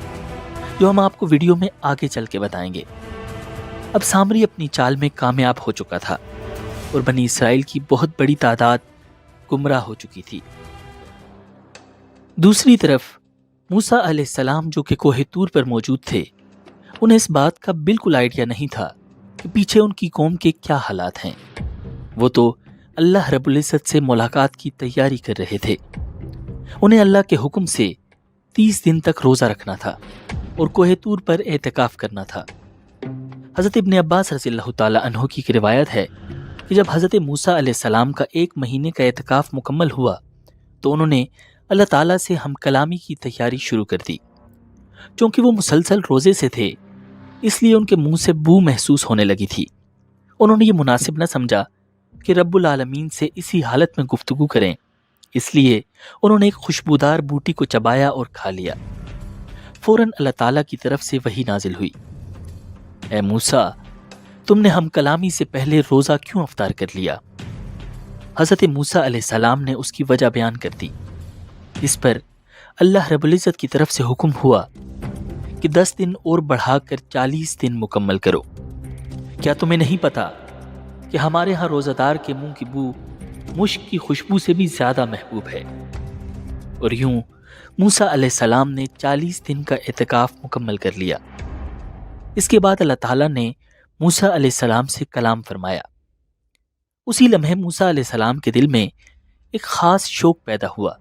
جو ہم آپ کو ویڈیو میں آگے چل کے بتائیں گے۔ اب سامری اپنی چال میں کامیاب ہو چکا تھا اور بنی اسرائیل کی بہت بڑی تعداد گمراہ ہو چکی تھی۔ دوسری طرف موسیٰ علیہ السلام جو کہ کوہ طور پر موجود تھے، انہیں اس بات کا بالکل آئیڈیا نہیں تھا کہ پیچھے ان کی قوم کے کیا حالات ہیں۔ وہ تو اللہ رب العزت سے ملاقات کی تیاری کر رہے تھے۔ انہیں اللہ کے حکم سے 30 دن تک روزہ رکھنا تھا اور کوہ طور پر اعتکاف کرنا تھا۔ حضرت ابن عباس رضی اللہ تعالی عنہ کی روایت ہے کہ جب حضرت موسیٰ علیہ السلام کا 1 مہینے کا اعتکاف مکمل ہوا تو انہوں نے اللہ تعالیٰ سے ہم کلامی کی تیاری شروع کر دی۔ چونکہ وہ مسلسل روزے سے تھے، اس لیے ان کے منہ سے بو محسوس ہونے لگی تھی۔ انہوں نے یہ مناسب نہ سمجھا کہ رب العالمین سے اسی حالت میں گفتگو کریں، اس لیے انہوں نے ایک خوشبودار بوٹی کو چبایا اور کھا لیا۔ فوراً اللہ تعالیٰ کی طرف سے وحی نازل ہوئی، اے موسیٰ، تم نے ہم کلامی سے پہلے روزہ کیوں افطار کر لیا؟ حضرت موسیٰ علیہ السلام نے اس کی وجہ بیان کر دی۔ اس پر اللہ رب العزت کی طرف سے حکم ہوا کہ 10 دن اور بڑھا کر 40 دن مکمل کرو۔ کیا تمہیں نہیں پتا کہ ہمارے ہاں روزہ دار کے منہ کی بو مشک کی خوشبو سے بھی زیادہ محبوب ہے؟ اور یوں موسیٰ علیہ السلام نے 40 دن کا اعتکاف مکمل کر لیا۔ اس کے بعد اللہ تعالیٰ نے موسیٰ علیہ السلام سے کلام فرمایا۔ اسی لمحے موسیٰ علیہ السلام کے دل میں ایک خاص شوق پیدا ہوا۔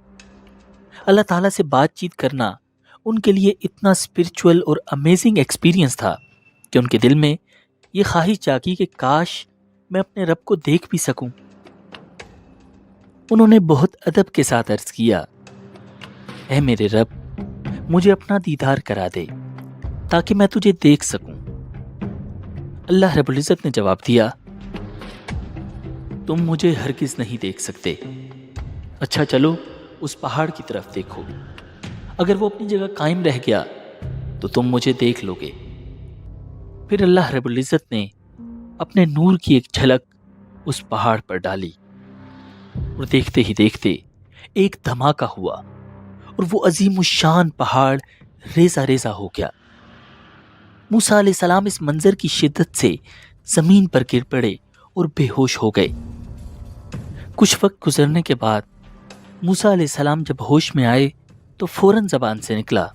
اللہ تعالیٰ سے بات چیت کرنا ان کے لیے اتنا اسپرچول اور امیزنگ ایکسپیرینس تھا کہ ان کے دل میں یہ خواہش جاگی کہ کاش میں اپنے رب کو دیکھ بھی سکوں۔ انہوں نے بہت ادب کے ساتھ عرض کیا، اے میرے رب، مجھے اپنا دیدار کرا دے تاکہ میں تجھے دیکھ سکوں۔ اللہ رب العزت نے جواب دیا، تم مجھے ہرگز نہیں دیکھ سکتے۔ اچھا چلو اس پہاڑ کی طرف دیکھو، اگر وہ اپنی جگہ قائم رہ گیا تو تم مجھے دیکھ لو گے۔ پھر اللہ رب العزت نے اپنے نور کی ایک جھلک اس پہاڑ پر ڈالی اور دیکھتے ہی دیکھتے ایک دھماکہ ہوا اور وہ عظیم الشان پہاڑ ریزہ ریزہ ہو گیا۔ موسیٰ علیہ السلام اس منظر کی شدت سے زمین پر گر پڑے اور بے ہوش ہو گئے۔ کچھ وقت گزرنے کے بعد موسیٰ علیہ السلام جب ہوش میں آئے تو فوراً زبان سے نکلا،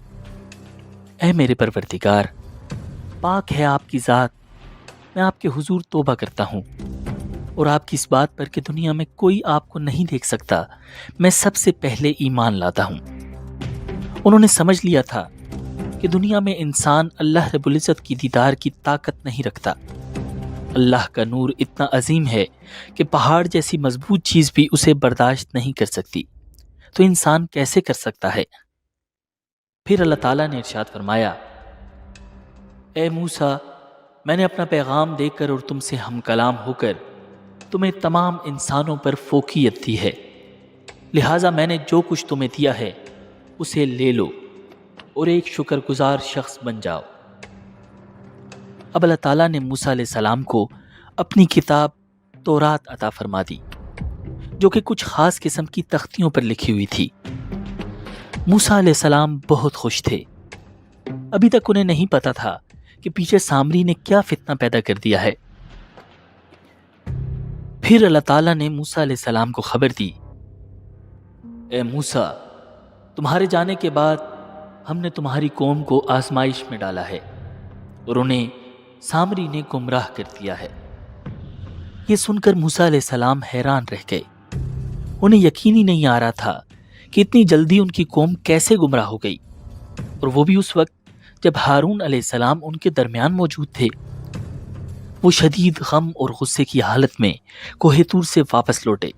اے میرے پروردگار، پاک ہے آپ کی ذات، میں آپ کے حضور توبہ کرتا ہوں اور آپ کی اس بات پر کہ دنیا میں کوئی آپ کو نہیں دیکھ سکتا میں سب سے پہلے ایمان لاتا ہوں۔ انہوں نے سمجھ لیا تھا کہ دنیا میں انسان اللہ رب العزت کی دیدار کی طاقت نہیں رکھتا۔ اللہ کا نور اتنا عظیم ہے کہ پہاڑ جیسی مضبوط چیز بھی اسے برداشت نہیں کر سکتی، تو انسان کیسے کر سکتا ہے؟ پھر اللہ تعالیٰ نے ارشاد فرمایا، اے موسیٰ، میں نے اپنا پیغام دے کر اور تم سے ہم کلام ہو کر تمہیں تمام انسانوں پر فوقیت دی ہے، لہٰذا میں نے جو کچھ تمہیں دیا ہے اسے لے لو اور ایک شکر گزار شخص بن جاؤ۔ اب اللہ تعالیٰ نے موسیٰ علیہ السلام کو اپنی کتاب تورات عطا فرما دی، جو کہ کچھ خاص قسم کی تختیوں پر لکھی ہوئی تھی۔ موسیٰ علیہ السلام بہت خوش تھے۔ ابھی تک انہیں نہیں پتا تھا کہ پیچھے سامری نے کیا فتنہ پیدا کر دیا ہے۔ پھر اللہ تعالیٰ نے موسیٰ علیہ السلام کو خبر دی، اے موسیٰ، تمہارے جانے کے بعد ہم نے تمہاری قوم کو آزمائش میں ڈالا ہے اور انہیں سامری نے گمراہ کر دیا ہے۔ یہ سن کر موسیٰ علیہ السلام حیران رہ گئے۔ انہیں یقین ہی نہیں آ رہا تھا کہ اتنی جلدی ان کی قوم کیسے گمراہ ہو گئی، اور وہ بھی اس وقت جب ہارون علیہ السلام ان کے درمیان موجود تھے۔ وہ شدید غم اور غصے کی حالت میں کوہ طور سے واپس لوٹے۔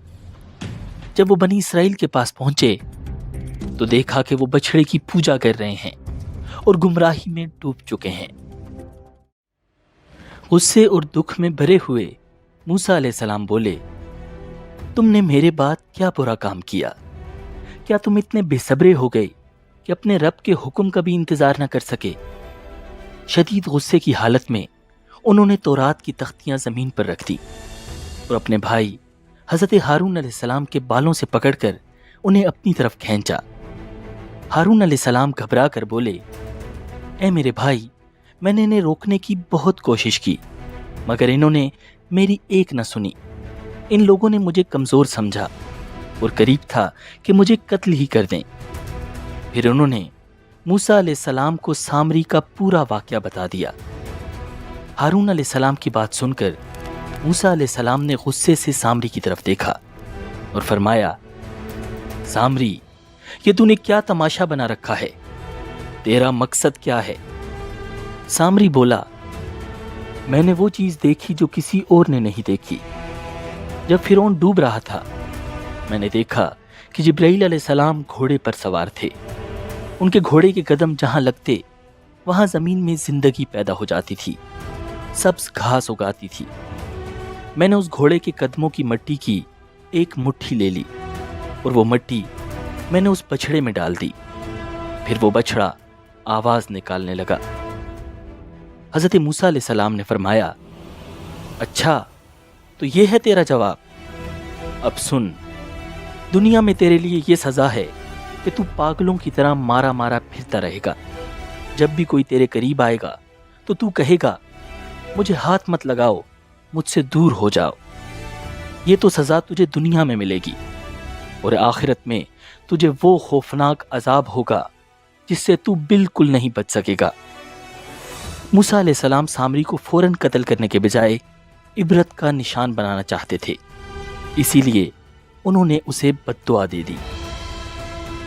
جب وہ بنی اسرائیل کے پاس پہنچے تو دیکھا کہ وہ بچھڑے کی پوجا کر رہے ہیں اور گمراہی میں ڈوب چکے ہیں۔ غصے اور دکھ میں بھرے ہوئے موسیٰ علیہ السلام بولے، تم نے میرے بعد کیا برا کام کیا؟ کیا تم اتنے بے صبرے ہو گئے کہ اپنے رب کے حکم کا بھی انتظار نہ کر سکے؟ شدید غصے کی حالت میں انہوں نے تورات کی تختیاں زمین پر رکھ دی اور اپنے بھائی حضرت ہارون علیہ السلام کے بالوں سے پکڑ کر انہیں اپنی طرف کھینچا۔ ہارون علیہ السلام گھبرا کر بولے، اے میرے بھائی، میں نے انہیں روکنے کی بہت کوشش کی مگر انہوں نے میری ایک نہ سنی۔ ان لوگوں نے مجھے کمزور سمجھا اور قریب تھا کہ مجھے قتل ہی کر دیں۔ پھر انہوں نے موسیٰ علیہ السلام کو سامری کا پورا واقعہ بتا دیا۔ ہارون علیہ السلام کی بات سن کر موسیٰ علیہ السلام نے غصے سے سامری کی طرف دیکھا اور فرمایا، سامری، یہ تو نے کیا تماشا بنا رکھا ہے؟ تیرا مقصد کیا ہے؟ سامری بولا، میں نے وہ چیز دیکھی جو کسی اور نے نہیں دیکھی۔ جب فرعون ڈوب رہا تھا میں نے دیکھا کہ جبرائیل علیہ السلام گھوڑے پر سوار تھے۔ ان کے گھوڑے کے قدم جہاں لگتے وہاں زمین میں زندگی پیدا ہو جاتی تھی، سبز گھاس اگاتی تھی۔ میں نے اس گھوڑے کے قدموں کی مٹی کی ایک مٹھی لے لی اور وہ مٹی میں نے اس بچھڑے میں ڈال دی۔ پھر وہ بچھڑا آواز نکالنے لگا۔ حضرت موسیٰ علیہ السلام نے فرمایا، اچھا تو یہ ہے تیرا جواب؟ اب سن، دنیا میں تیرے لیے یہ سزا ہے کہ تو پاگلوں کی طرح مارا مارا پھرتا رہے گا۔ جب بھی کوئی تیرے قریب آئے گا تو کہے گا، مجھے ہاتھ مت لگاؤ، مجھ سے دور ہو جاؤ۔ یہ تو سزا تجھے دنیا میں ملے گی، اور آخرت میں تجھے وہ خوفناک عذاب ہوگا جس سے تو بالکل نہیں بچ سکے گا۔ موسیٰ علیہ السلام سامری کو فوراً قتل کرنے کے بجائے عبرت کا نشان بنانا چاہتے تھے، اسی لیے انہوں نے اسے بد دعا دے دی۔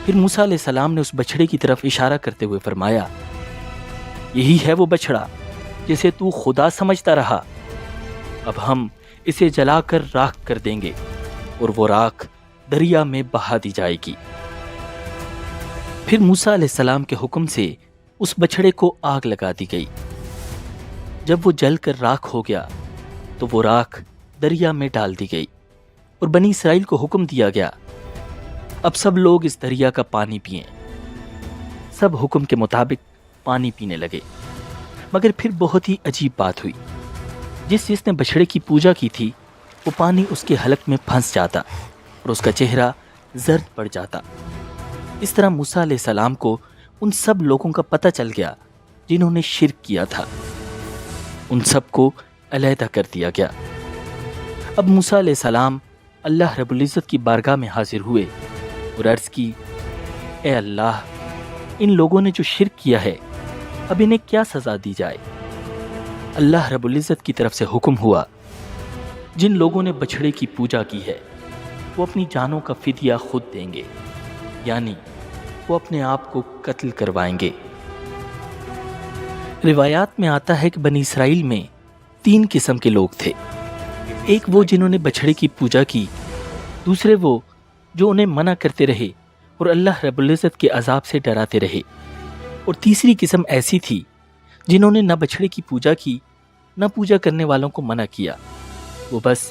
پھر موسیٰ علیہ السلام نے اس بچھڑے کی طرف اشارہ کرتے ہوئے فرمایا، یہی ہے وہ بچھڑا جسے تو خدا سمجھتا رہا، اب ہم اسے جلا کر راکھ کر دیں گے اور وہ راکھ دریا میں بہا دی جائے گی۔ پھر موسیٰ علیہ السلام کے حکم سے اس بچھڑے کو آگ لگا دی گئی۔ جب وہ جل کر راکھ ہو گیا تو وہ راکھ دریا میں ڈال دی گئی اور بنی اسرائیل کو حکم دیا گیا، اب سب لوگ اس دریا کا پانی پئیں۔ سب حکم کے مطابق پانی پینے لگے، مگر پھر بہت ہی عجیب بات ہوئی۔ جس نے بچھڑے کی پوجا کی تھی وہ پانی اس کے حلق میں پھنس جاتا اور اس کا چہرہ زرد پڑ جاتا۔ اس طرح موسیٰ علیہ السلام کو ان سب لوگوں کا پتہ چل گیا جنہوں نے شرک کیا تھا۔ ان سب کو علیحدہ کر دیا گیا۔ اب موسیٰ علیہ السلام اللہ رب العزت کی بارگاہ میں حاضر ہوئے اور عرض کی، اے اللہ، ان لوگوں نے جو شرک کیا ہے اب انہیں کیا سزا دی جائے؟ اللہ رب العزت کی طرف سے حکم ہوا، جن لوگوں نے بچھڑے کی پوجا کی ہے وہ اپنی جانوں کا فدیہ خود دیں گے، یعنی وہ اپنے آپ کو قتل کروائیں گے۔ روایات میں آتا ہے کہ بنی اسرائیل میں 3 قسم کے لوگ تھے۔ ایک وہ جنہوں نے بچھڑے کی پوجا کی، دوسرے وہ جو انہیں منع کرتے رہے اور اللہ رب العزت کے عذاب سے ڈراتے رہے، اور تیسری قسم ایسی تھی جنہوں نے نہ بچھڑے کی پوجا کی نہ پوجا کرنے والوں کو منع کیا، وہ بس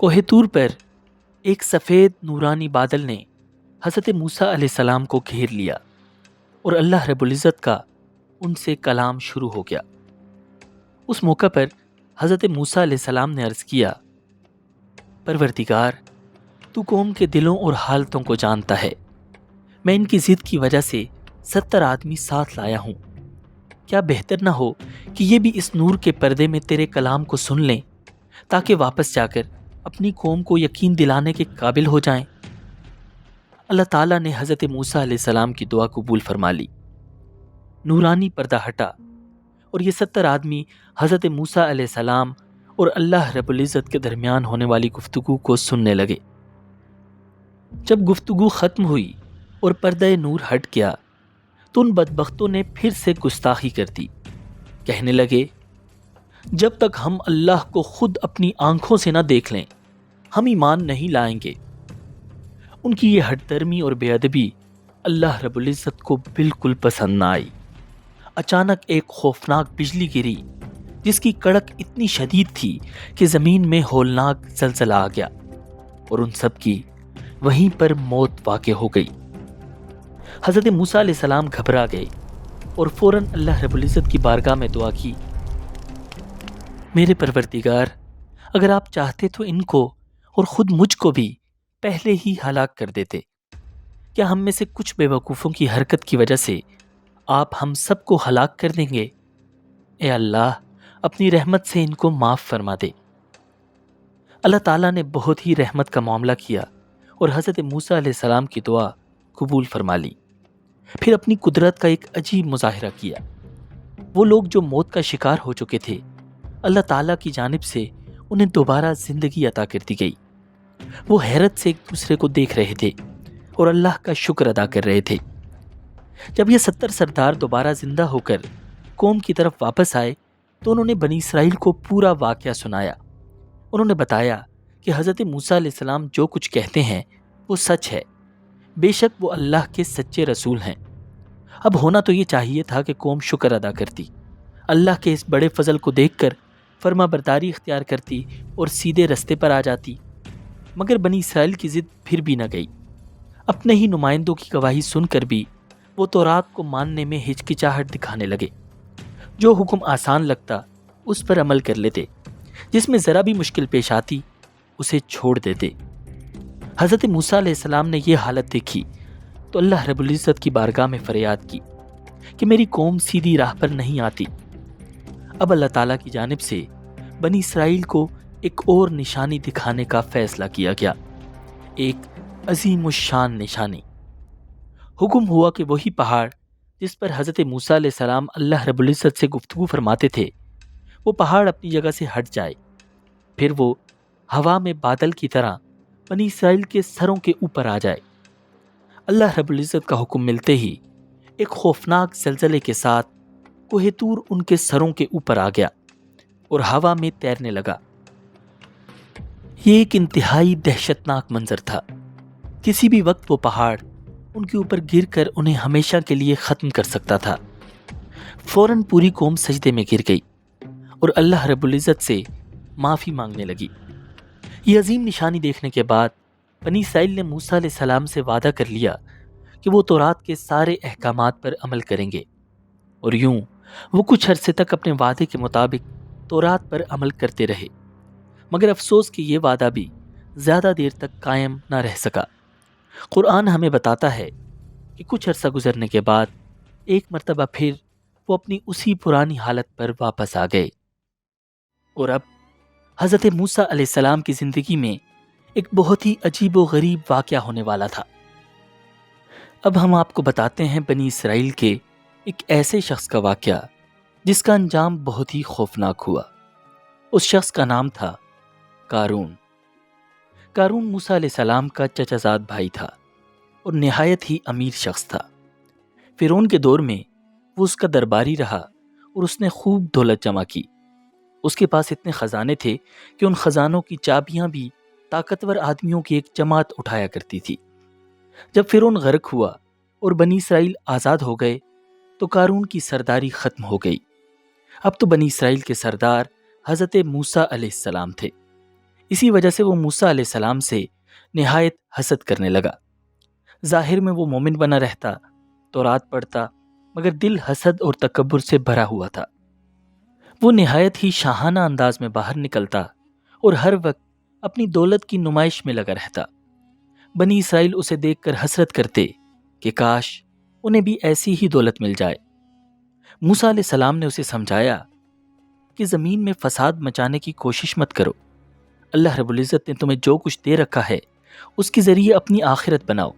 کوہ طور پر ایک سفید نورانی بادل نے حضرت موسیٰ علیہ السلام کو گھیر لیا اور اللہ رب العزت کا ان سے کلام شروع ہو گیا۔ اس موقع پر حضرت موسیٰ علیہ السلام نے عرض کیا، پروردگار، تو قوم کے دلوں اور حالتوں کو جانتا ہے، میں ان کی ضد کی وجہ سے 70 آدمی ساتھ لایا ہوں، کیا بہتر نہ ہو کہ یہ بھی اس نور کے پردے میں تیرے کلام کو سن لیں تاکہ واپس جا کر اپنی قوم کو یقین دلانے کے قابل ہو جائیں۔ اللہ تعالیٰ نے حضرت موسیٰ علیہ السلام کی دعا قبول فرما لی۔ نورانی پردہ ہٹا اور یہ 70 آدمی حضرت موسیٰ علیہ السلام اور اللہ رب العزت کے درمیان ہونے والی گفتگو کو سننے لگے۔ جب گفتگو ختم ہوئی اور پردہ نور ہٹ گیا تو ان بدبختوں نے پھر سے گستاخی کر دی۔ کہنے لگے، جب تک ہم اللہ کو خود اپنی آنکھوں سے نہ دیکھ لیں ہم ایمان نہیں لائیں گے۔ ان کی یہ ہٹ درمی اور بے ادبی اللہ رب العزت کو بالکل پسند نہ آئی۔ اچانک ایک خوفناک بجلی گری جس کی کڑک اتنی شدید تھی کہ زمین میں ہولناک زلزلہ آ گیا اور ان سب کی وہیں پر موت واقع ہو گئی۔ حضرت موسیٰ علیہ السلام گھبرا گئے اور فوراً اللہ رب العزت کی بارگاہ میں دعا کی، میرے پروردگار، اگر آپ چاہتے تو ان کو اور خود مجھ کو بھی پہلے ہی ہلاک کر دیتے۔ کیا ہم میں سے کچھ بے وقوفوں کی حرکت کی وجہ سے آپ ہم سب کو ہلاک کر دیں گے؟ اے اللہ، اپنی رحمت سے ان کو معاف فرما دے۔ اللہ تعالیٰ نے بہت ہی رحمت کا معاملہ کیا اور حضرت موسیٰ علیہ السلام کی دعا قبول فرما لی۔ پھر اپنی قدرت کا ایک عجیب مظاہرہ کیا۔ وہ لوگ جو موت کا شکار ہو چکے تھے، اللہ تعالیٰ کی جانب سے انہیں دوبارہ زندگی عطا کر دی گئی۔ وہ حیرت سے ایک دوسرے کو دیکھ رہے تھے اور اللہ کا شکر ادا کر رہے تھے۔ جب یہ 70 سردار دوبارہ زندہ ہو کر قوم کی طرف واپس آئے تو انہوں نے بنی اسرائیل کو پورا واقعہ سنایا۔ انہوں نے بتایا کہ حضرت موسیٰ علیہ السلام جو کچھ کہتے ہیں وہ سچ ہے، بے شک وہ اللہ کے سچے رسول ہیں۔ اب ہونا تو یہ چاہیے تھا کہ قوم شکر ادا کرتی، اللہ کے اس بڑے فضل کو دیکھ کر فرما برداری اختیار کرتی اور سیدھے رستے پر آ جاتی، مگر بنی اسرائیل کی ضد پھر بھی نہ گئی۔ اپنے ہی نمائندوں کی گواہی سن کر بھی وہ تورات کو ماننے میں ہچکچاہٹ دکھانے لگے۔ جو حکم آسان لگتا اس پر عمل کر لیتے، جس میں ذرا بھی مشکل پیش آتی اسے چھوڑ دیتے۔ حضرت موسیٰ علیہ السلام نے یہ حالت دیکھی تو اللہ رب العزت کی بارگاہ میں فریاد کی کہ میری قوم سیدھی راہ پر نہیں آتی۔ اب اللہ تعالیٰ کی جانب سے بنی اسرائیل کو ایک اور نشانی دکھانے کا فیصلہ کیا گیا، ایک عظیم الشان نشانی۔ حکم ہوا کہ وہی پہاڑ جس پر حضرت موسیٰ علیہ السلام اللہ رب العزت سے گفتگو فرماتے تھے، وہ پہاڑ اپنی جگہ سے ہٹ جائے۔ پھر وہ ہوا میں بادل کی طرح بنی اسرائیل کے سروں کے اوپر آ جائے۔ اللہ رب العزت کا حکم ملتے ہی ایک خوفناک زلزلے کے ساتھ کوہ طور ان کے سروں کے اوپر آ گیا اور ہوا میں تیرنے لگا۔ یہ ایک انتہائی دہشتناک منظر تھا۔ کسی بھی وقت وہ پہاڑ ان کے اوپر گر کر انہیں ہمیشہ کے لیے ختم کر سکتا تھا۔ فوراً پوری قوم سجدے میں گر گئی اور اللہ رب العزت سے معافی مانگنے لگی۔ یہ عظیم نشانی دیکھنے کے بعد بنی اسرائیل نے موسیٰ علیہ السلام سے وعدہ کر لیا کہ وہ تورات کے سارے احکامات پر عمل کریں گے، اور یوں وہ کچھ عرصے تک اپنے وعدے کے مطابق تورات پر عمل کرتے رہے۔ مگر افسوس کہ یہ وعدہ بھی زیادہ دیر تک قائم نہ رہ سکا۔ قرآن ہمیں بتاتا ہے کہ کچھ عرصہ گزرنے کے بعد ایک مرتبہ پھر وہ اپنی اسی پرانی حالت پر واپس آ گئے، اور اب حضرت موسیٰ علیہ السلام کی زندگی میں ایک بہت ہی عجیب و غریب واقعہ ہونے والا تھا۔ اب ہم آپ کو بتاتے ہیں بنی اسرائیل کے ایک ایسے شخص کا واقعہ جس کا انجام بہت ہی خوفناک ہوا۔ اس شخص کا نام تھا قارون۔ قارون موسیٰ علیہ السلام کا چچا زاد بھائی تھا اور نہایت ہی امیر شخص تھا۔ فرعون کے دور میں وہ اس کا درباری رہا اور اس نے خوب دولت جمع کی۔ اس کے پاس اتنے خزانے تھے کہ ان خزانوں کی چابیاں بھی طاقتور آدمیوں کی ایک جماعت اٹھایا کرتی تھی۔ جب فرعون غرق ہوا اور بنی اسرائیل آزاد ہو گئے تو قارون کی سرداری ختم ہو گئی۔ اب تو بنی اسرائیل کے سردار حضرت موسیٰ علیہ السلام تھے۔ اسی وجہ سے وہ موسیٰ علیہ السلام سے نہایت حسد کرنے لگا۔ ظاہر میں وہ مومن بنا رہتا، تورات پڑھتا، مگر دل حسد اور تکبر سے بھرا ہوا تھا۔ وہ نہایت ہی شاہانہ انداز میں باہر نکلتا اور ہر وقت اپنی دولت کی نمائش میں لگا رہتا۔ بنی اسرائیل اسے دیکھ کر حسرت کرتے کہ کاش انہیں بھی ایسی ہی دولت مل جائے۔ موسیٰ علیہ السلام نے اسے سمجھایا کہ زمین میں فساد مچانے کی کوشش مت کرو۔ اللہ رب العزت نے تمہیں جو کچھ دے رکھا ہے اس کے ذریعے اپنی آخرت بناؤ،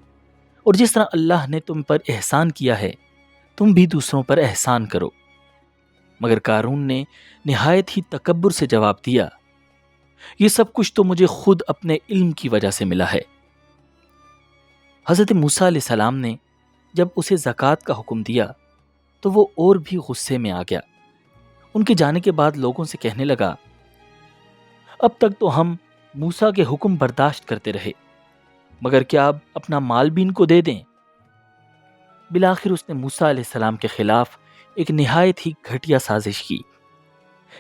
اور جس طرح اللہ نے تم پر احسان کیا ہے تم بھی دوسروں پر احسان کرو۔ مگر قارون نے نہایت ہی تکبر سے جواب دیا، یہ سب کچھ تو مجھے خود اپنے علم کی وجہ سے ملا ہے۔ حضرت موسیٰ علیہ السلام نے جب اسے زکوٰۃ کا حکم دیا تو وہ اور بھی غصے میں آ گیا۔ ان کے جانے کے بعد لوگوں سے کہنے لگا، اب تک تو ہم موسیٰ کے حکم برداشت کرتے رہے، مگر کیا اب اپنا مال بھی ان کو دے دیں؟ بالآخر اس نے موسیٰ علیہ السلام کے خلاف ایک نہایت ہی گھٹیا سازش کی۔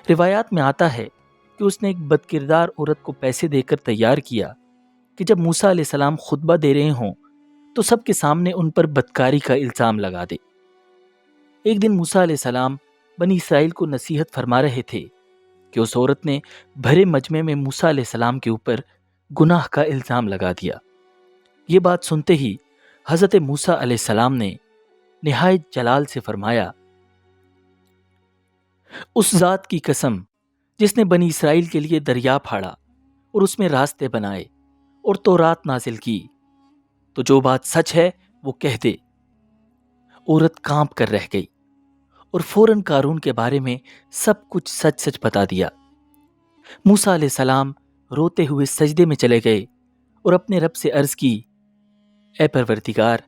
روایات میں آتا ہے کہ اس نے ایک بد کردار عورت کو پیسے دے کر تیار کیا کہ جب موسیٰ علیہ السلام خطبہ دے رہے ہوں تو سب کے سامنے ان پر بدکاری کا الزام لگا دے۔ ایک دن موسیٰ علیہ السلام بنی اسرائیل کو نصیحت فرما رہے تھے کہ اس عورت نے بھرے مجمع میں موسیٰ علیہ السلام کے اوپر گناہ کا الزام لگا دیا۔ یہ بات سنتے ہی حضرت موسیٰ علیہ السلام نے نہایت جلال سے فرمایا، اس ذات کی قسم جس نے بنی اسرائیل کے لیے دریا پھاڑا اور اس میں راستے بنائے اور تورات نازل کی، تو جو بات سچ ہے وہ کہہ دے۔ عورت کانپ کر رہ گئی اور فوراً قارون کے بارے میں سب کچھ سچ سچ بتا دیا۔ موسیٰ علیہ السلام روتے ہوئے سجدے میں چلے گئے اور اپنے رب سے عرض کی، اے پروردگار،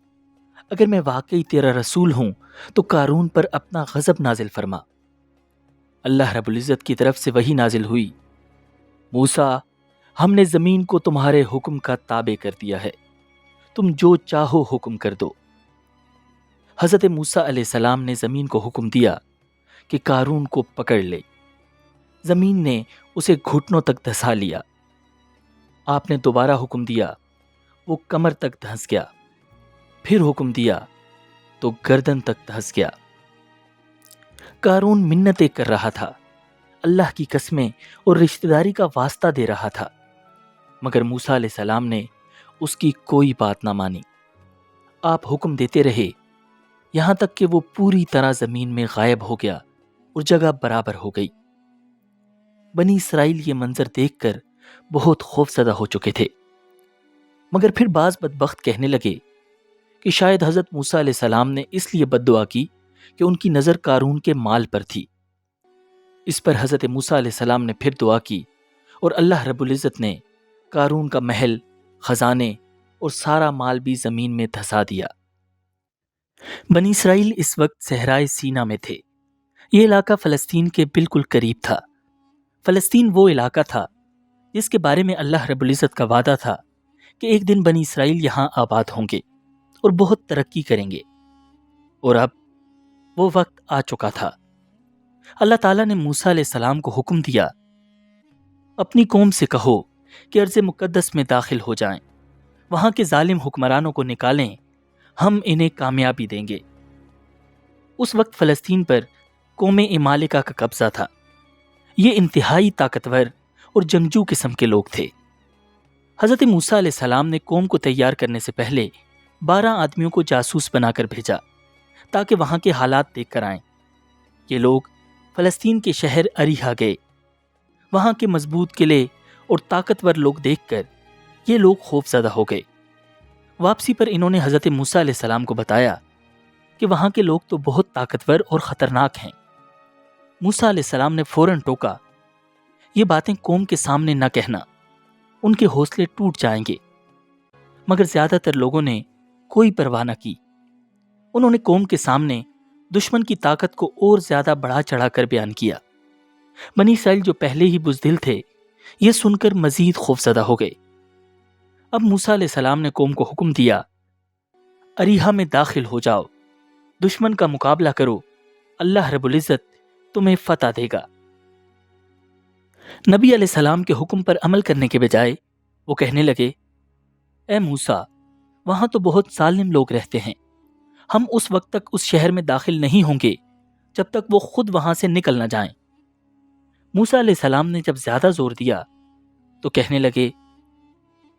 اگر میں واقعی تیرا رسول ہوں تو قارون پر اپنا غضب نازل فرما۔ اللہ رب العزت کی طرف سے وحی نازل ہوئی، موسیٰ، ہم نے زمین کو تمہارے حکم کا تابع کر دیا ہے، تم جو چاہو حکم کر دو۔ حضرت موسیٰ علیہ السلام نے زمین کو حکم دیا کہ قارون کو پکڑ لے۔ زمین نے اسے گھٹنوں تک دھسا لیا۔ آپ نے دوبارہ حکم دیا، وہ کمر تک دھنس گیا۔ پھر حکم دیا تو گردن تک دھنس گیا۔ قارون منتیں کر رہا تھا، اللہ کی قسمیں اور رشتہ داری کا واسطہ دے رہا تھا، مگر موسیٰ علیہ السلام نے اس کی کوئی بات نہ مانی۔ آپ حکم دیتے رہے یہاں تک کہ وہ پوری طرح زمین میں غائب ہو گیا اور جگہ برابر ہو گئی۔ بنی اسرائیل یہ منظر دیکھ کر بہت خوفزدہ ہو چکے تھے، مگر پھر بعض بدبخت کہنے لگے کہ شاید حضرت موسیٰ علیہ السلام نے اس لیے بد دعا کی کہ ان کی نظر قارون کے مال پر تھی۔ اس پر حضرت موسیٰ علیہ السلام نے پھر دعا کی اور اللہ رب العزت نے قارون کا محل، خزانے اور سارا مال بھی زمین میں دھسا دیا۔ بنی اسرائیل اس وقت صحرائے سینا میں تھے۔ یہ علاقہ فلسطین کے بالکل قریب تھا۔ فلسطین وہ علاقہ تھا جس کے بارے میں اللہ رب العزت کا وعدہ تھا کہ ایک دن بنی اسرائیل یہاں آباد ہوں گے اور بہت ترقی کریں گے، اور اب وہ وقت آ چکا تھا۔ اللہ تعالیٰ نے موسیٰ علیہ السلام کو حکم دیا، اپنی قوم سے کہو کہ ارض مقدس میں داخل ہو جائیں، وہاں کے ظالم حکمرانوں کو نکالیں، ہم انہیں کامیابی دیں گے۔ اس وقت فلسطین پر قوم عمالقہ کا قبضہ تھا۔ یہ انتہائی طاقتور اور جنگجو قسم کے لوگ تھے۔ حضرت موسیٰ علیہ السلام نے قوم کو تیار کرنے سے پہلے 12 آدمیوں کو جاسوس بنا کر بھیجا تاکہ وہاں کے حالات دیکھ کر آئیں۔ یہ لوگ فلسطین کے شہر اریحا گئے۔ وہاں کے مضبوط قلعے اور طاقتور لوگ دیکھ کر یہ لوگ خوف زدہ ہو گئے۔ واپسی پر انہوں نے حضرت موسیٰ علیہ السلام کو بتایا کہ وہاں کے لوگ تو بہت طاقتور اور خطرناک ہیں۔ موسیٰ علیہ السلام نے فوراً ٹوکا، یہ باتیں قوم کے سامنے نہ کہنا، ان کے حوصلے ٹوٹ جائیں گے۔ مگر زیادہ تر لوگوں نے کوئی پرواہ نہ کی۔ انہوں نے قوم کے سامنے دشمن کی طاقت کو اور زیادہ بڑھا چڑھا کر بیان کیا۔ بنی اسرائیل جو پہلے ہی بزدل تھے، یہ سن کر مزید خوفزدہ ہو گئے۔ اب موسیٰ علیہ السلام نے قوم کو حکم دیا، اریحا میں داخل ہو جاؤ، دشمن کا مقابلہ کرو، اللہ رب العزت تمہیں فتح دے گا۔ نبی علیہ السلام کے حکم پر عمل کرنے کے بجائے وہ کہنے لگے، اے موسیٰ، وہاں تو بہت ظالم لوگ رہتے ہیں، ہم اس وقت تک اس شہر میں داخل نہیں ہوں گے جب تک وہ خود وہاں سے نکل نہ جائیں۔ موسیٰ علیہ السلام نے جب زیادہ زور دیا تو کہنے لگے،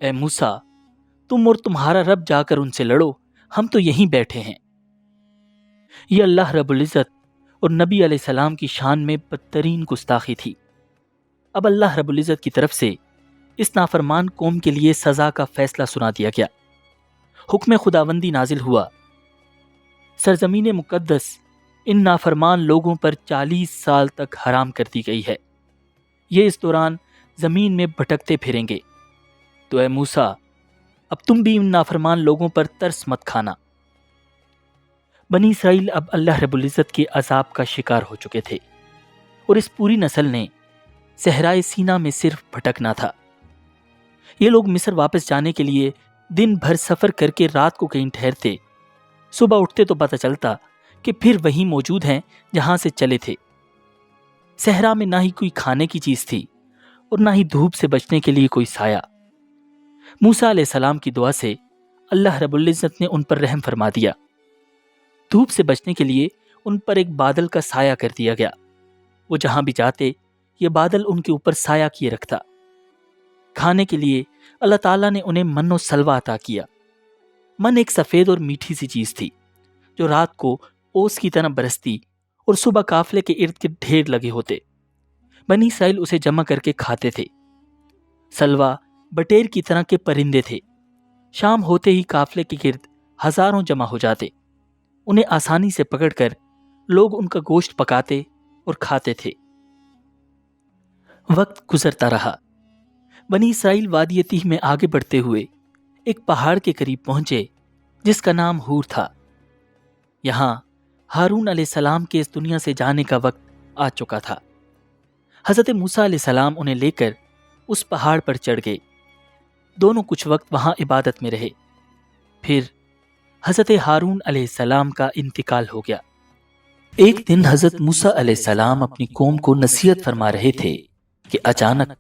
اے موسیٰ، تم اور تمہارا رب جا کر ان سے لڑو، ہم تو یہیں بیٹھے ہیں۔ یہ اللہ رب العزت اور نبی علیہ السلام کی شان میں بدترین گستاخی تھی۔ اب اللہ رب العزت کی طرف سے اس نافرمان قوم کے لیے سزا کا فیصلہ سنا دیا گیا۔ حکم خداوندی نازل ہوا، سرزمین مقدس ان نافرمان لوگوں پر 40 سال تک حرام کر دی گئی ہے، یہ اس دوران زمین میں بھٹکتے پھریں گے۔ تو اے موسیٰ، اب تم بھی ان نافرمان لوگوں پر ترس مت کھانا۔ بنی اسرائیل اب اللہ رب العزت کے عذاب کا شکار ہو چکے تھے، اور اس پوری نسل نے صحرائے سینا میں صرف بھٹکنا تھا۔ یہ لوگ مصر واپس جانے کے لیے دن بھر سفر کر کے رات کو کہیں ٹھہرتے، صبح اٹھتے تو پتہ چلتا کہ پھر وہیں موجود ہیں جہاں سے چلے تھے۔ صحرا میں نہ ہی کوئی کھانے کی چیز تھی اور نہ ہی دھوپ سے بچنے کے لیے کوئی سایہ۔ موسیٰ علیہ السلام کی دعا سے اللہ رب العزت نے ان پر رحم فرما دیا۔ دھوپ سے بچنے کے لیے ان پر ایک بادل کا سایہ کر دیا گیا، وہ جہاں بھی جاتے یہ بادل ان کے اوپر سایہ کیے رکھتا۔ کھانے کے لیے اللہ تعالیٰ نے انہیں من و سلوہ عطا کیا۔ من ایک سفید اور میٹھی سی چیز تھی جو رات کو اوس کی طرح برستی اور صبح قافلے کے ارد گرد ڈھیر لگے ہوتے۔ بنی اسرائیل اسے جمع کر کے کھاتے تھے۔ سلوہ بٹیر کی طرح کے پرندے تھے، شام ہوتے ہی قافلے کے گرد ہزاروں جمع ہو جاتے، انہیں آسانی سے پکڑ کر لوگ ان کا گوشت پکاتے اور کھاتے تھے۔ وقت گزرتا رہا، بنی اسرائیل وادی تیہ میں آگے بڑھتے ہوئے ایک پہاڑ کے قریب پہنچے جس کا نام ہور تھا۔ یہاں ہارون علیہ السلام کے اس دنیا سے جانے کا وقت آ چکا تھا۔ حضرت موسیٰ علیہ السلام انہیں لے کر اس پہاڑ پر چڑھ گئے۔ دونوں کچھ وقت وہاں عبادت میں رہے، پھر حضرت ہارون علیہ السلام کا انتقال ہو گیا۔ ایک دن حضرت موسیٰ علیہ السلام اپنی قوم کو نصیحت فرما رہے تھے کہ اچانک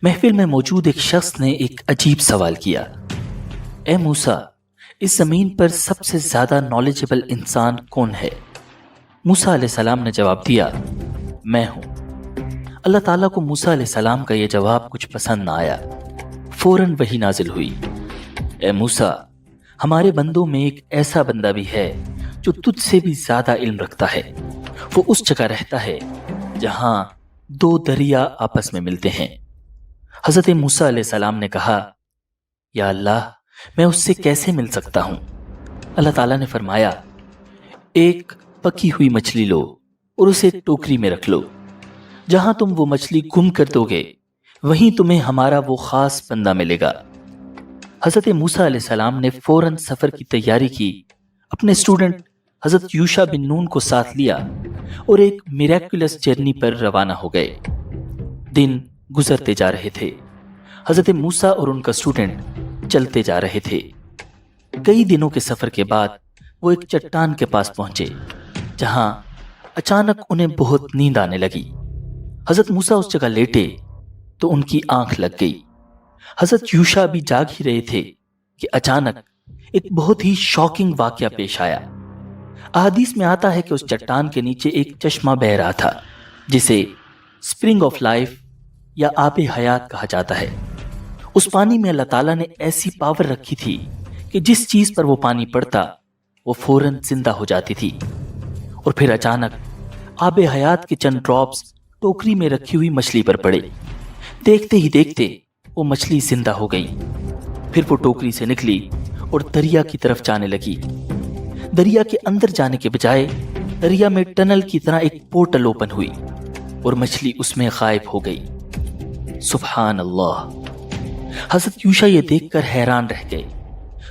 محفل میں موجود ایک شخص نے ایک عجیب سوال کیا، اے موسیٰ، اس زمین پر سب سے زیادہ نالجبل انسان کون ہے؟ موسیٰ علیہ السلام نے جواب دیا، میں ہوں۔ اللہ تعالیٰ کو موسیٰ علیہ السلام کا یہ جواب کچھ پسند نہ آیا، فوراً وحی نازل ہوئی، اے موسیٰ، ہمارے بندوں میں ایک ایسا بندہ بھی ہے جو تجھ سے بھی زیادہ علم رکھتا ہے، وہ اس جگہ رہتا ہے جہاں دو دریا آپس میں ملتے ہیں۔ حضرت موسیٰ علیہ السلام نے کہا، یا اللہ، میں اس سے کیسے مل سکتا ہوں؟ اللہ تعالیٰ نے فرمایا، ایک پکی ہوئی مچھلی لو اور اسے ٹوکری میں رکھ لو، جہاں تم وہ مچھلی گم کر دو گے وہیں تمہیں ہمارا وہ خاص بندہ ملے گا۔ حضرت موسیٰ علیہ السلام نے فوراً سفر کی تیاری کی، اپنے اسٹوڈنٹ حضرت یوشع بن نون کو ساتھ لیا اور ایک میریکولس جرنی پر روانہ ہو گئے۔ دن گزرتے جا رہے تھے، حضرت موسیٰ اور ان کا اسٹوڈنٹ چلتے جا رہے تھے۔ کئی دنوں کے سفر کے بعد وہ ایک چٹان کے پاس پہنچے جہاں اچانک انہیں بہت نیند آنے لگی۔ حضرت موسیٰ اس جگہ لیٹے تو ان کی آنکھ لگ گئی۔ حضرت یوشع بھی جاگ ہی رہے تھے کہ اچانک ایک بہت ہی شاکنگ واقعہ پیش آیا۔ احادیث میں آتا ہے کہ اس چٹان کے نیچے ایک چشمہ بہہ رہا تھا جسے اسپرنگ آف لائف یا آب حیات کہا جاتا ہے۔ اس پانی میں اللہ تعالیٰ نے ایسی پاور رکھی تھی کہ جس چیز پر وہ پانی پڑتا وہ فوراً زندہ ہو جاتی تھی، اور پھر اچانک آب حیات کے چند ڈراپس ٹوکری میں رکھی ہوئی مچھلی پر پڑے۔ دیکھتے ہی دیکھتے وہ مچھلی زندہ ہو گئی، پھر وہ ٹوکری سے نکلی اور دریا کی طرف جانے لگی۔ دریا کے اندر جانے کے بجائے دریا میں ٹنل کی طرح ایک پورٹل اوپن ہوئی اور مچھلی اس میں غائب ہو گئی۔ سبحان اللہ! حضرت یوشع یہ دیکھ کر حیران رہ گئے۔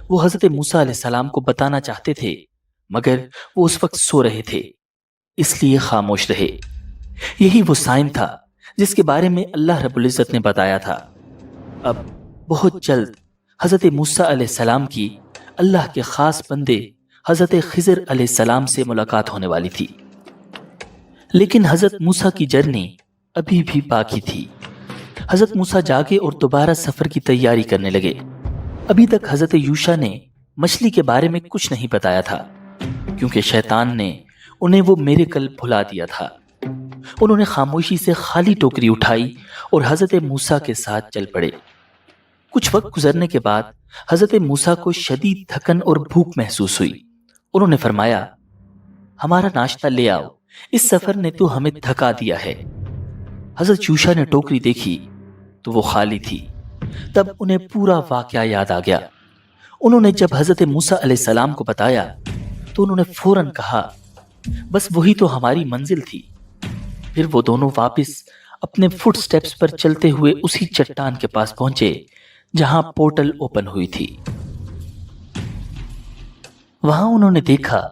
وہ حضرت موسیٰ علیہ السلام کو بتانا چاہتے تھے مگر وہ اس وقت سو رہے تھے، اس لیے خاموش رہے۔ یہی وہ سائن تھا جس کے بارے میں اللہ رب العزت نے بتایا تھا۔ اب بہت جلد حضرت موسیٰ علیہ السلام کی اللہ کے خاص بندے حضرت خضر علیہ السلام سے ملاقات ہونے والی تھی، لیکن حضرت موسیٰ کی جرنی ابھی بھی باقی تھی۔ حضرت موسیٰ جاگے اور دوبارہ سفر کی تیاری کرنے لگے۔ ابھی تک حضرت یوشع نے مچھلی کے بارے میں کچھ نہیں بتایا تھا، کیونکہ شیطان نے انہیں وہ میریکل بھلا دیا تھا۔ انہوں نے خاموشی سے خالی ٹوکری اٹھائی اور حضرت موسیٰ کے ساتھ چل پڑے۔ کچھ وقت گزرنے کے بعد حضرت موسیٰ کو شدید تھکن اور بھوک محسوس ہوئی۔ انہوں نے فرمایا، ہمارا ناشتہ لے آؤ، اس سفر نے تو ہمیں تھکا دیا ہے۔ حضرت یوشع نے ٹوکری دیکھی تو وہ خالی تھی۔ تب انہیں پورا واقعہ یاد آ گیا۔ انہوں نے جب حضرت موسیٰ علیہ السلام کو بتایا تو انہوں نے فوراً کہا، بس وہی تو ہماری منزل تھی۔ پھر وہ دونوں واپس اپنے فٹ سٹیپس پر چلتے ہوئے اسی چٹان کے پاس پہنچے جہاں پورٹل اوپن ہوئی تھی۔ وہاں انہوں نے دیکھا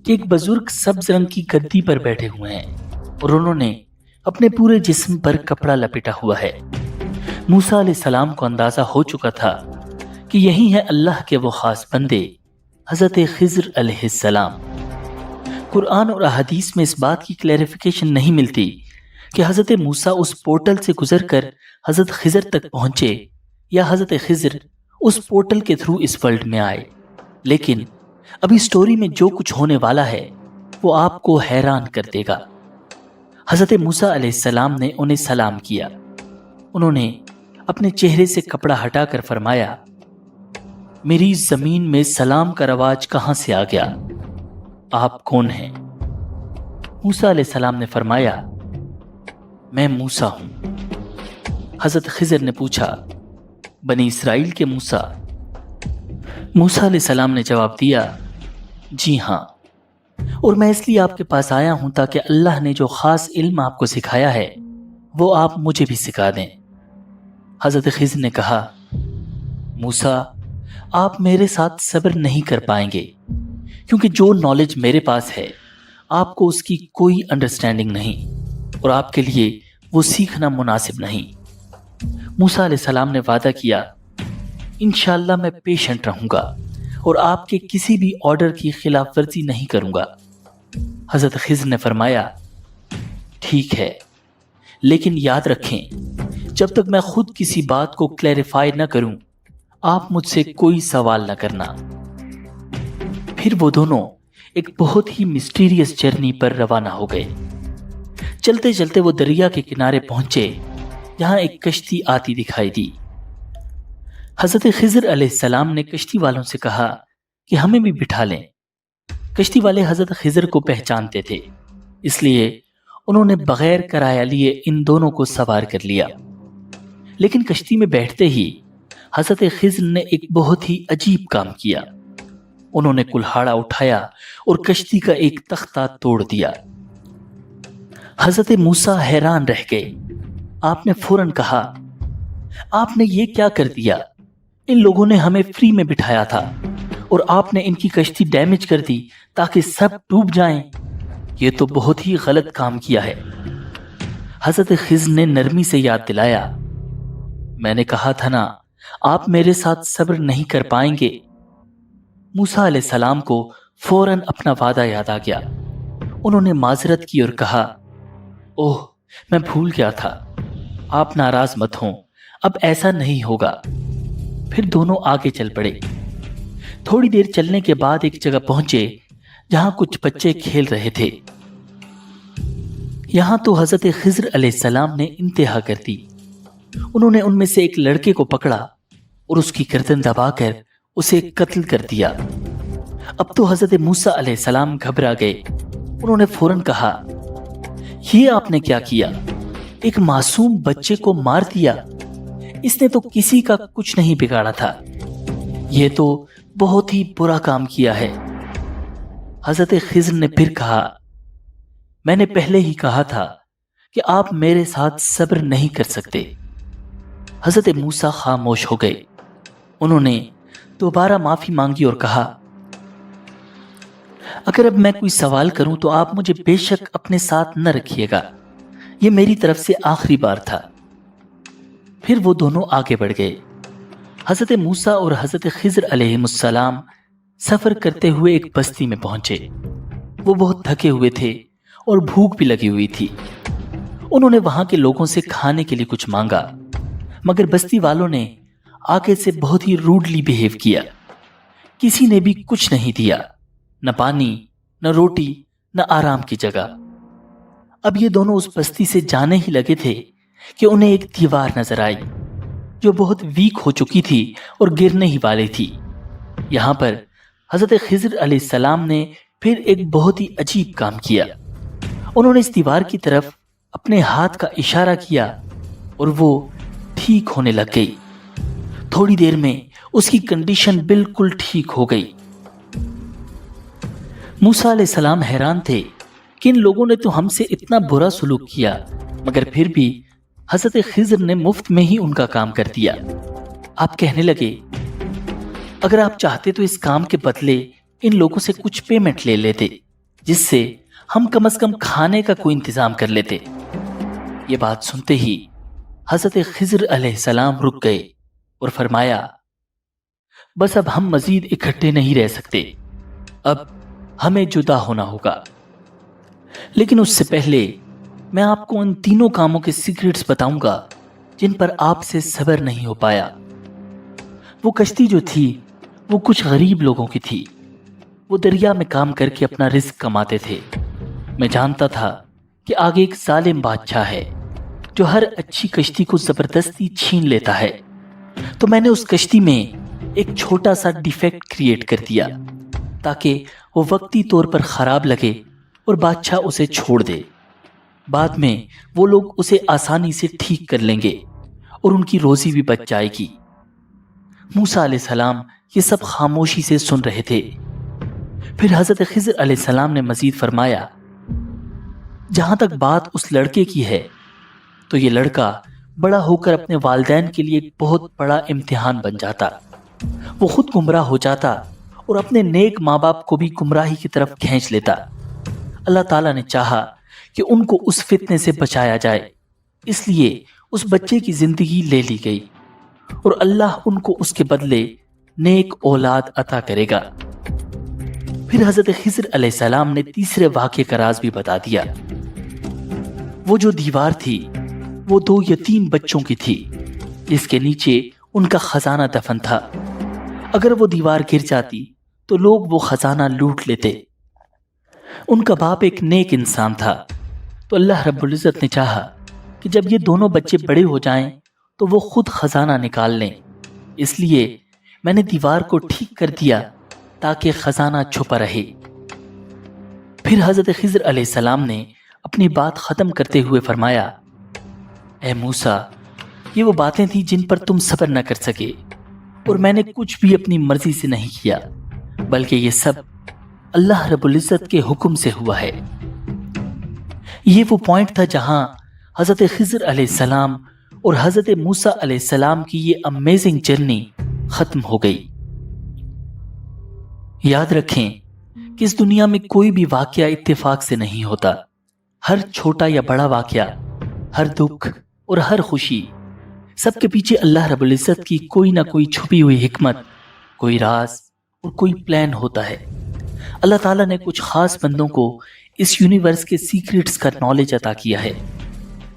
کہ ایک بزرگ سبز رنگ کی گدی پر بیٹھے ہوئے ہیں اور انہوں نے اپنے پورے جسم پر کپڑا لپیٹا ہوا ہے۔ موسیٰ علیہ السلام کو اندازہ ہو چکا تھا کہ یہی ہے اللہ کے وہ خاص بندے حضرت خضر علیہ السلام۔ قرآن اور احادیث میں اس بات کی کلیریفیکیشن نہیں ملتی کہ حضرت موسیٰ اس پورٹل سے گزر کر حضرت خضر تک پہنچے یا حضرت خضر اس پورٹل کے تھرو اس ورلڈ میں آئے، لیکن ابھی سٹوری میں جو کچھ ہونے والا ہے وہ آپ کو حیران کر دے گا۔ حضرت موسیٰ علیہ السلام نے انہیں سلام کیا۔ انہوں نے اپنے چہرے سے کپڑا ہٹا کر فرمایا، میری زمین میں سلام کا رواج کہاں سے آ گیا؟ آپ کون ہیں؟ موسیٰ علیہ السلام نے فرمایا، میں موسیٰ ہوں۔ حضرت خضر نے پوچھا، بنی اسرائیل کے موسیٰ؟ موسیٰ علیہ السلام نے جواب دیا، جی ہاں، اور میں اس لیے آپ کے پاس آیا ہوں تاکہ اللہ نے جو خاص علم آپ کو سکھایا ہے وہ آپ مجھے بھی سکھا دیں۔ حضرت خضر نے کہا، موسیٰ، آپ میرے ساتھ صبر نہیں کر پائیں گے، کیونکہ جو نالج میرے پاس ہے آپ کو اس کی کوئی انڈرسٹینڈنگ نہیں اور آپ کے لیے وہ سیکھنا مناسب نہیں۔ موسیٰ علیہ السلام نے وعدہ کیا، انشاءاللہ میں پیشنٹ رہوں گا اور آپ کے کسی بھی آرڈر کی خلاف ورزی نہیں کروں گا۔ حضرت خضر نے فرمایا، ٹھیک ہے، لیکن یاد رکھیں جب تک میں خود کسی بات کو کلیریفائی نہ کروں آپ مجھ سے کوئی سوال نہ کرنا۔ پھر وہ دونوں ایک بہت ہی مسٹیریس جرنی پر روانہ ہو گئے۔ چلتے چلتے وہ دریا کے کنارے پہنچے جہاں ایک کشتی آتی دکھائی دی۔ حضرت خضر علیہ السلام نے کشتی والوں سے کہا کہ ہمیں بھی بٹھا لیں۔ کشتی والے حضرت خضر کو پہچانتے تھے، اس لیے انہوں نے بغیر کرایہ لیے ان دونوں کو سوار کر لیا۔ لیکن کشتی میں بیٹھتے ہی حضرت خضر نے ایک بہت ہی عجیب کام کیا۔ انہوں نے کلہاڑا اٹھایا اور کشتی کا ایک تختہ توڑ دیا۔ حضرت موسیٰ حیران رہ گئے۔ آپ نے فوراً کہا، آپ نے یہ کیا کر دیا؟ ان لوگوں نے ہمیں فری میں بٹھایا تھا اور آپ نے ان کی کشتی ڈیمیج کر دی تاکہ سب ڈوب جائیں۔ یہ تو بہت ہی غلط کام کیا ہے۔ حضرت خضر نے نرمی سے یاد دلایا، میں نے کہا تھا نا آپ میرے ساتھ صبر نہیں کر پائیں گے۔ موسیٰ علیہ السلام کو فوراً اپنا وعدہ یاد آ گیا۔ انہوں نے معذرت کی اور کہا، اوہ میں بھول گیا تھا، آپ ناراض مت ہوں، اب ایسا نہیں ہوگا۔ پھر دونوں آگے چل پڑے۔ تھوڑی دیر چلنے کے بعد ایک جگہ پہنچے جہاں کچھ بچے کھیل رہے تھے۔ یہاں تو حضرت خضر علیہ السلام نے انتہا کر دی۔ انہوں نے ان میں سے ایک لڑکے کو پکڑا اور اس کی گردن دبا کر اسے قتل کر دیا۔ اب تو حضرت موسیٰ علیہ السلام گھبرا گئے۔ انہوں نے فوراً کہا، یہ آپ نے کیا کیا؟ ایک معصوم بچے کو مار دیا۔ اس نے تو کسی کا کچھ نہیں بگاڑا تھا۔ یہ تو بہت ہی برا کام کیا ہے۔ حضرت خضر نے پھر کہا، میں نے پہلے ہی کہا تھا کہ آپ میرے ساتھ صبر نہیں کر سکتے۔ حضرت موسیٰ خاموش ہو گئے۔ انہوں نے دوبارہ معافی مانگی اور کہا، اگر اب میں کوئی سوال کروں تو آپ مجھے بے شک اپنے ساتھ نہ رکھیے گا، یہ میری طرف سے آخری بار تھا۔ پھر وہ دونوں آگے بڑھ گئے۔ حضرت موسیٰ اور حضرت خضر علیہ السلام سفر کرتے ہوئے ایک بستی میں پہنچے۔ وہ بہت تھکے ہوئے تھے اور بھوک بھی لگی ہوئی تھی۔ انہوں نے وہاں کے لوگوں سے کھانے کے لیے کچھ مانگا۔ مگر بستی والوں نے آگے سے بہت ہی روڈلی بہیو کیا. کسی نے بھی کچھ نہیں دیا، نہ پانی، نہ روٹی، نہ آرام کی جگہ. اب یہ دونوں اس بستی سے جانے ہی لگے تھے کہ انہیں ایک دیوار نظر آئی جو بہت ویک ہو چکی تھی اور گرنے ہی والی تھی. یہاں پر حضرت خضر علیہ السلام نے پھر ایک بہت ہی عجیب کام کیا. انہوں نے اس دیوار کی طرف اپنے ہاتھ کا اشارہ کیا اور وہ ٹھیک ہونے لگ گئی. تھوڑی دیر میں اس کی کنڈیشن بالکل ٹھیک ہو گئی. موسیٰ علیہ السلام حیران تھے کہ ان لوگوں نے تو ہم سے اتنا برا سلوک کیا، مگر پھر بھی حضرت خضر نے مفت میں ہی ان کا کام کر دیا. آپ کہنے لگے، اگر آپ چاہتے تو اس کام کے بدلے ان لوگوں سے کچھ پیمنٹ لے لیتے، جس سے ہم کم از کم کھانے کا کوئی انتظام کر لیتے. یہ بات سنتے ہی حضرت خضر علیہ السلام رک گئے اور فرمایا، بس اب ہم مزید اکٹھے نہیں رہ سکتے، اب ہمیں جدا ہونا ہوگا. لیکن اس سے پہلے میں آپ کو ان تینوں کاموں کے سیکرٹس بتاؤں گا جن پر آپ سے صبر نہیں ہو پایا. وہ کشتی جو تھی وہ کچھ غریب لوگوں کی تھی. وہ دریا میں کام کر کے اپنا رزق کماتے تھے. میں جانتا تھا کہ آگے ایک ظالم بادشاہ ہے جو ہر اچھی کشتی کو زبردستی چھین لیتا ہے. تو میں نے اس کشتی میں ایک چھوٹا سا ڈیفیکٹ کریٹ کر دیا تاکہ وہ وقتی طور پر خراب لگے اور بادشاہ اسے چھوڑ دے. بعد میں وہ لوگ اسے آسانی سے ٹھیک کر لیں گے اور ان کی روزی بھی بچ جائے گی. موسیٰ علیہ السلام یہ سب خاموشی سے سن رہے تھے. پھر حضرت خضر علیہ السلام نے مزید فرمایا، جہاں تک بات اس لڑکے کی ہے تو یہ لڑکا بڑا ہو کر اپنے والدین کے لیے ایک بہت بڑا امتحان بن جاتا. وہ خود گمراہ ہو جاتا اور اپنے نیک ماں باپ کو بھی گمراہی کی طرف کھینچ لیتا. اللہ تعالیٰ نے چاہا کہ ان کو اس فتنے سے بچایا جائے، اس لیے اس بچے کی زندگی لے لی گئی اور اللہ ان کو اس کے بدلے نیک اولاد عطا کرے گا. پھر حضرت خضر علیہ السلام نے تیسرے واقعے کا راز بھی بتا دیا. وہ جو دیوار تھی وہ 2 یتیم بچوں کی تھی جس کے نیچے ان کا خزانہ دفن تھا. اگر وہ دیوار گر جاتی تو لوگ وہ خزانہ لوٹ لیتے. ان کا باپ ایک نیک انسان تھا، تو اللہ رب العزت نے چاہا کہ جب یہ دونوں بچے بڑے ہو جائیں تو وہ خود خزانہ نکال لیں. اس لیے میں نے دیوار کو ٹھیک کر دیا تاکہ خزانہ چھپا رہے. پھر حضرت خضر علیہ السلام نے اپنی بات ختم کرتے ہوئے فرمایا، اے موسیٰ، یہ وہ باتیں تھیں جن پر تم صبر نہ کر سکے، اور میں نے کچھ بھی اپنی مرضی سے نہیں کیا، بلکہ یہ سب اللہ رب العزت کے حکم سے ہوا ہے. یہ وہ پوائنٹ تھا جہاں حضرت خضر علیہ السلام اور حضرت موسیٰ علیہ السلام کی یہ امیزنگ جرنی ختم ہو گئی. یاد رکھیں کہ اس دنیا میں کوئی بھی واقعہ اتفاق سے نہیں ہوتا. ہر چھوٹا یا بڑا واقعہ، ہر دکھ اور ہر خوشی، سب کے پیچھے اللہ رب العزت کی کوئی نہ کوئی چھپی ہوئی حکمت، کوئی راز اور کوئی پلان ہوتا ہے. اللہ تعالیٰ نے کچھ خاص بندوں کو اس یونیورس کے سیکرٹس کا نالج عطا کیا ہے.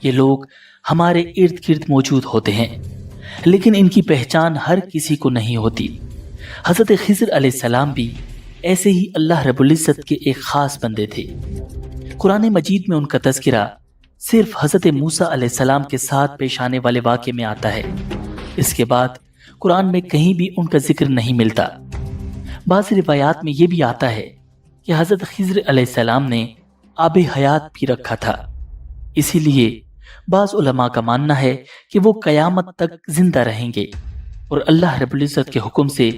یہ لوگ ہمارے ارد گرد موجود ہوتے ہیں، لیکن ان کی پہچان ہر کسی کو نہیں ہوتی. حضرت خضر علیہ السلام بھی ایسے ہی اللہ رب العزت کے ایک خاص بندے تھے. قرآن مجید میں ان کا تذکرہ صرف حضرت موسیٰ علیہ السلام کے ساتھ پیش آنے والے واقعے میں آتا ہے. اس کے بعد قرآن میں کہیں بھی ان کا ذکر نہیں ملتا. بعض روایات میں یہ بھی آتا ہے کہ حضرت خضر علیہ السلام نے آب حیات بھی رکھا تھا. اسی لیے بعض علماء کا ماننا ہے کہ وہ قیامت تک زندہ رہیں گے اور اللہ رب العزت کے حکم سے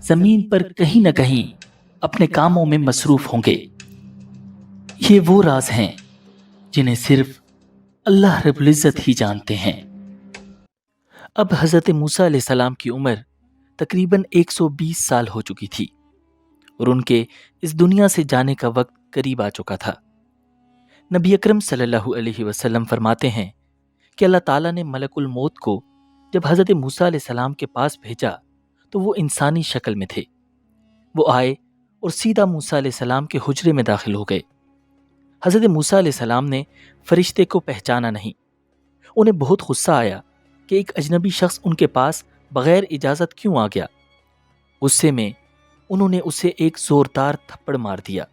زمین پر کہیں نہ کہیں اپنے کاموں میں مصروف ہوں گے. یہ وہ راز ہیں جنہیں صرف اللہ رب العزت ہی جانتے ہیں. اب حضرت موسیٰ علیہ السلام کی عمر تقریباً 120 سال ہو چکی تھی اور ان کے اس دنیا سے جانے کا وقت قریب آ چکا تھا. نبی اکرم صلی اللہ علیہ وسلم فرماتے ہیں کہ اللہ تعالیٰ نے ملک الموت کو جب حضرت موسیٰ علیہ السلام کے پاس بھیجا تو وہ انسانی شکل میں تھے. وہ آئے اور سیدھا موسیٰ علیہ السلام کے حجرے میں داخل ہو گئے. حضرت موسیٰ علیہ السلام نے فرشتے کو پہچانا نہیں. انہیں بہت غصہ آیا کہ ایک اجنبی شخص ان کے پاس بغیر اجازت کیوں آ گیا۔ غصے میں انہوں نے اسے ایک زوردار تھپڑ مار دیا۔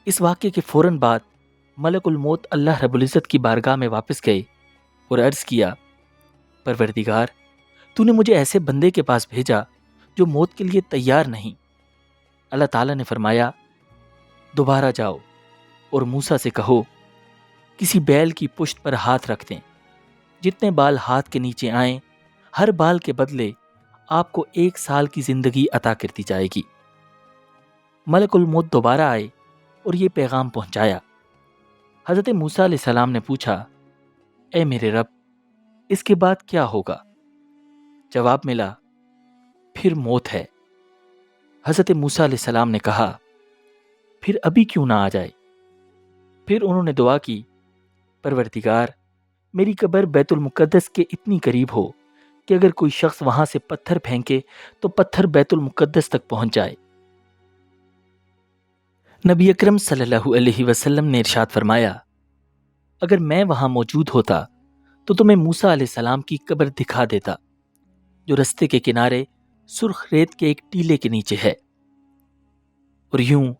اس واقعے کے فوراً بعد ملک الموت اللہ رب العزت کی بارگاہ میں واپس گئے اور عرض کیا، پروردگار، تو نے مجھے ایسے بندے کے پاس بھیجا جو موت کے لیے تیار نہیں۔ اللہ تعالیٰ نے فرمایا، دوبارہ جاؤ اور موسیٰ سے کہو کسی بیل کی پشت پر ہاتھ رکھ دیں، جتنے بال ہاتھ کے نیچے آئیں ہر بال کے بدلے آپ کو 1 سال کی زندگی عطا کر دی جائے گی۔ ملک الموت دوبارہ آئے اور یہ پیغام پہنچایا۔ حضرت موسیٰ علیہ السلام نے پوچھا، اے میرے رب، اس کے بعد کیا ہوگا؟ جواب ملا، پھر موت ہے۔ حضرت موسیٰ علیہ السلام نے کہا، پھر ابھی کیوں نہ آ جائے؟ پھر انہوں نے دعا کی، پروردگار، میری قبر بیت المقدس کے اتنی قریب ہو کہ اگر کوئی شخص وہاں سے پتھر پھینکے تو پتھر بیت المقدس تک پہنچ جائے۔ نبی اکرم صلی اللہ علیہ وسلم نے ارشاد فرمایا، اگر میں وہاں موجود ہوتا تو تمہیں موسیٰ علیہ السلام کی قبر دکھا دیتا، جو رستے کے کنارے سرخ ریت کے ایک ٹیلے کے نیچے ہے۔ اور یوں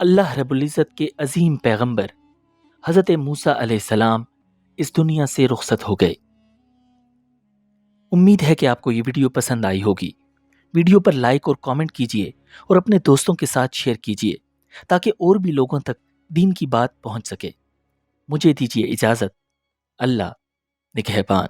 اللہ رب العزت کے عظیم پیغمبر حضرت موسیٰ علیہ السلام اس دنیا سے رخصت ہو گئے۔ امید ہے کہ آپ کو یہ ویڈیو پسند آئی ہوگی۔ ویڈیو پر لائک اور کامنٹ کیجیے اور اپنے دوستوں کے ساتھ شیئر کیجیے تاکہ اور بھی لوگوں تک دین کی بات پہنچ سکے۔ مجھے دیجیے اجازت۔ اللہ نگہبان۔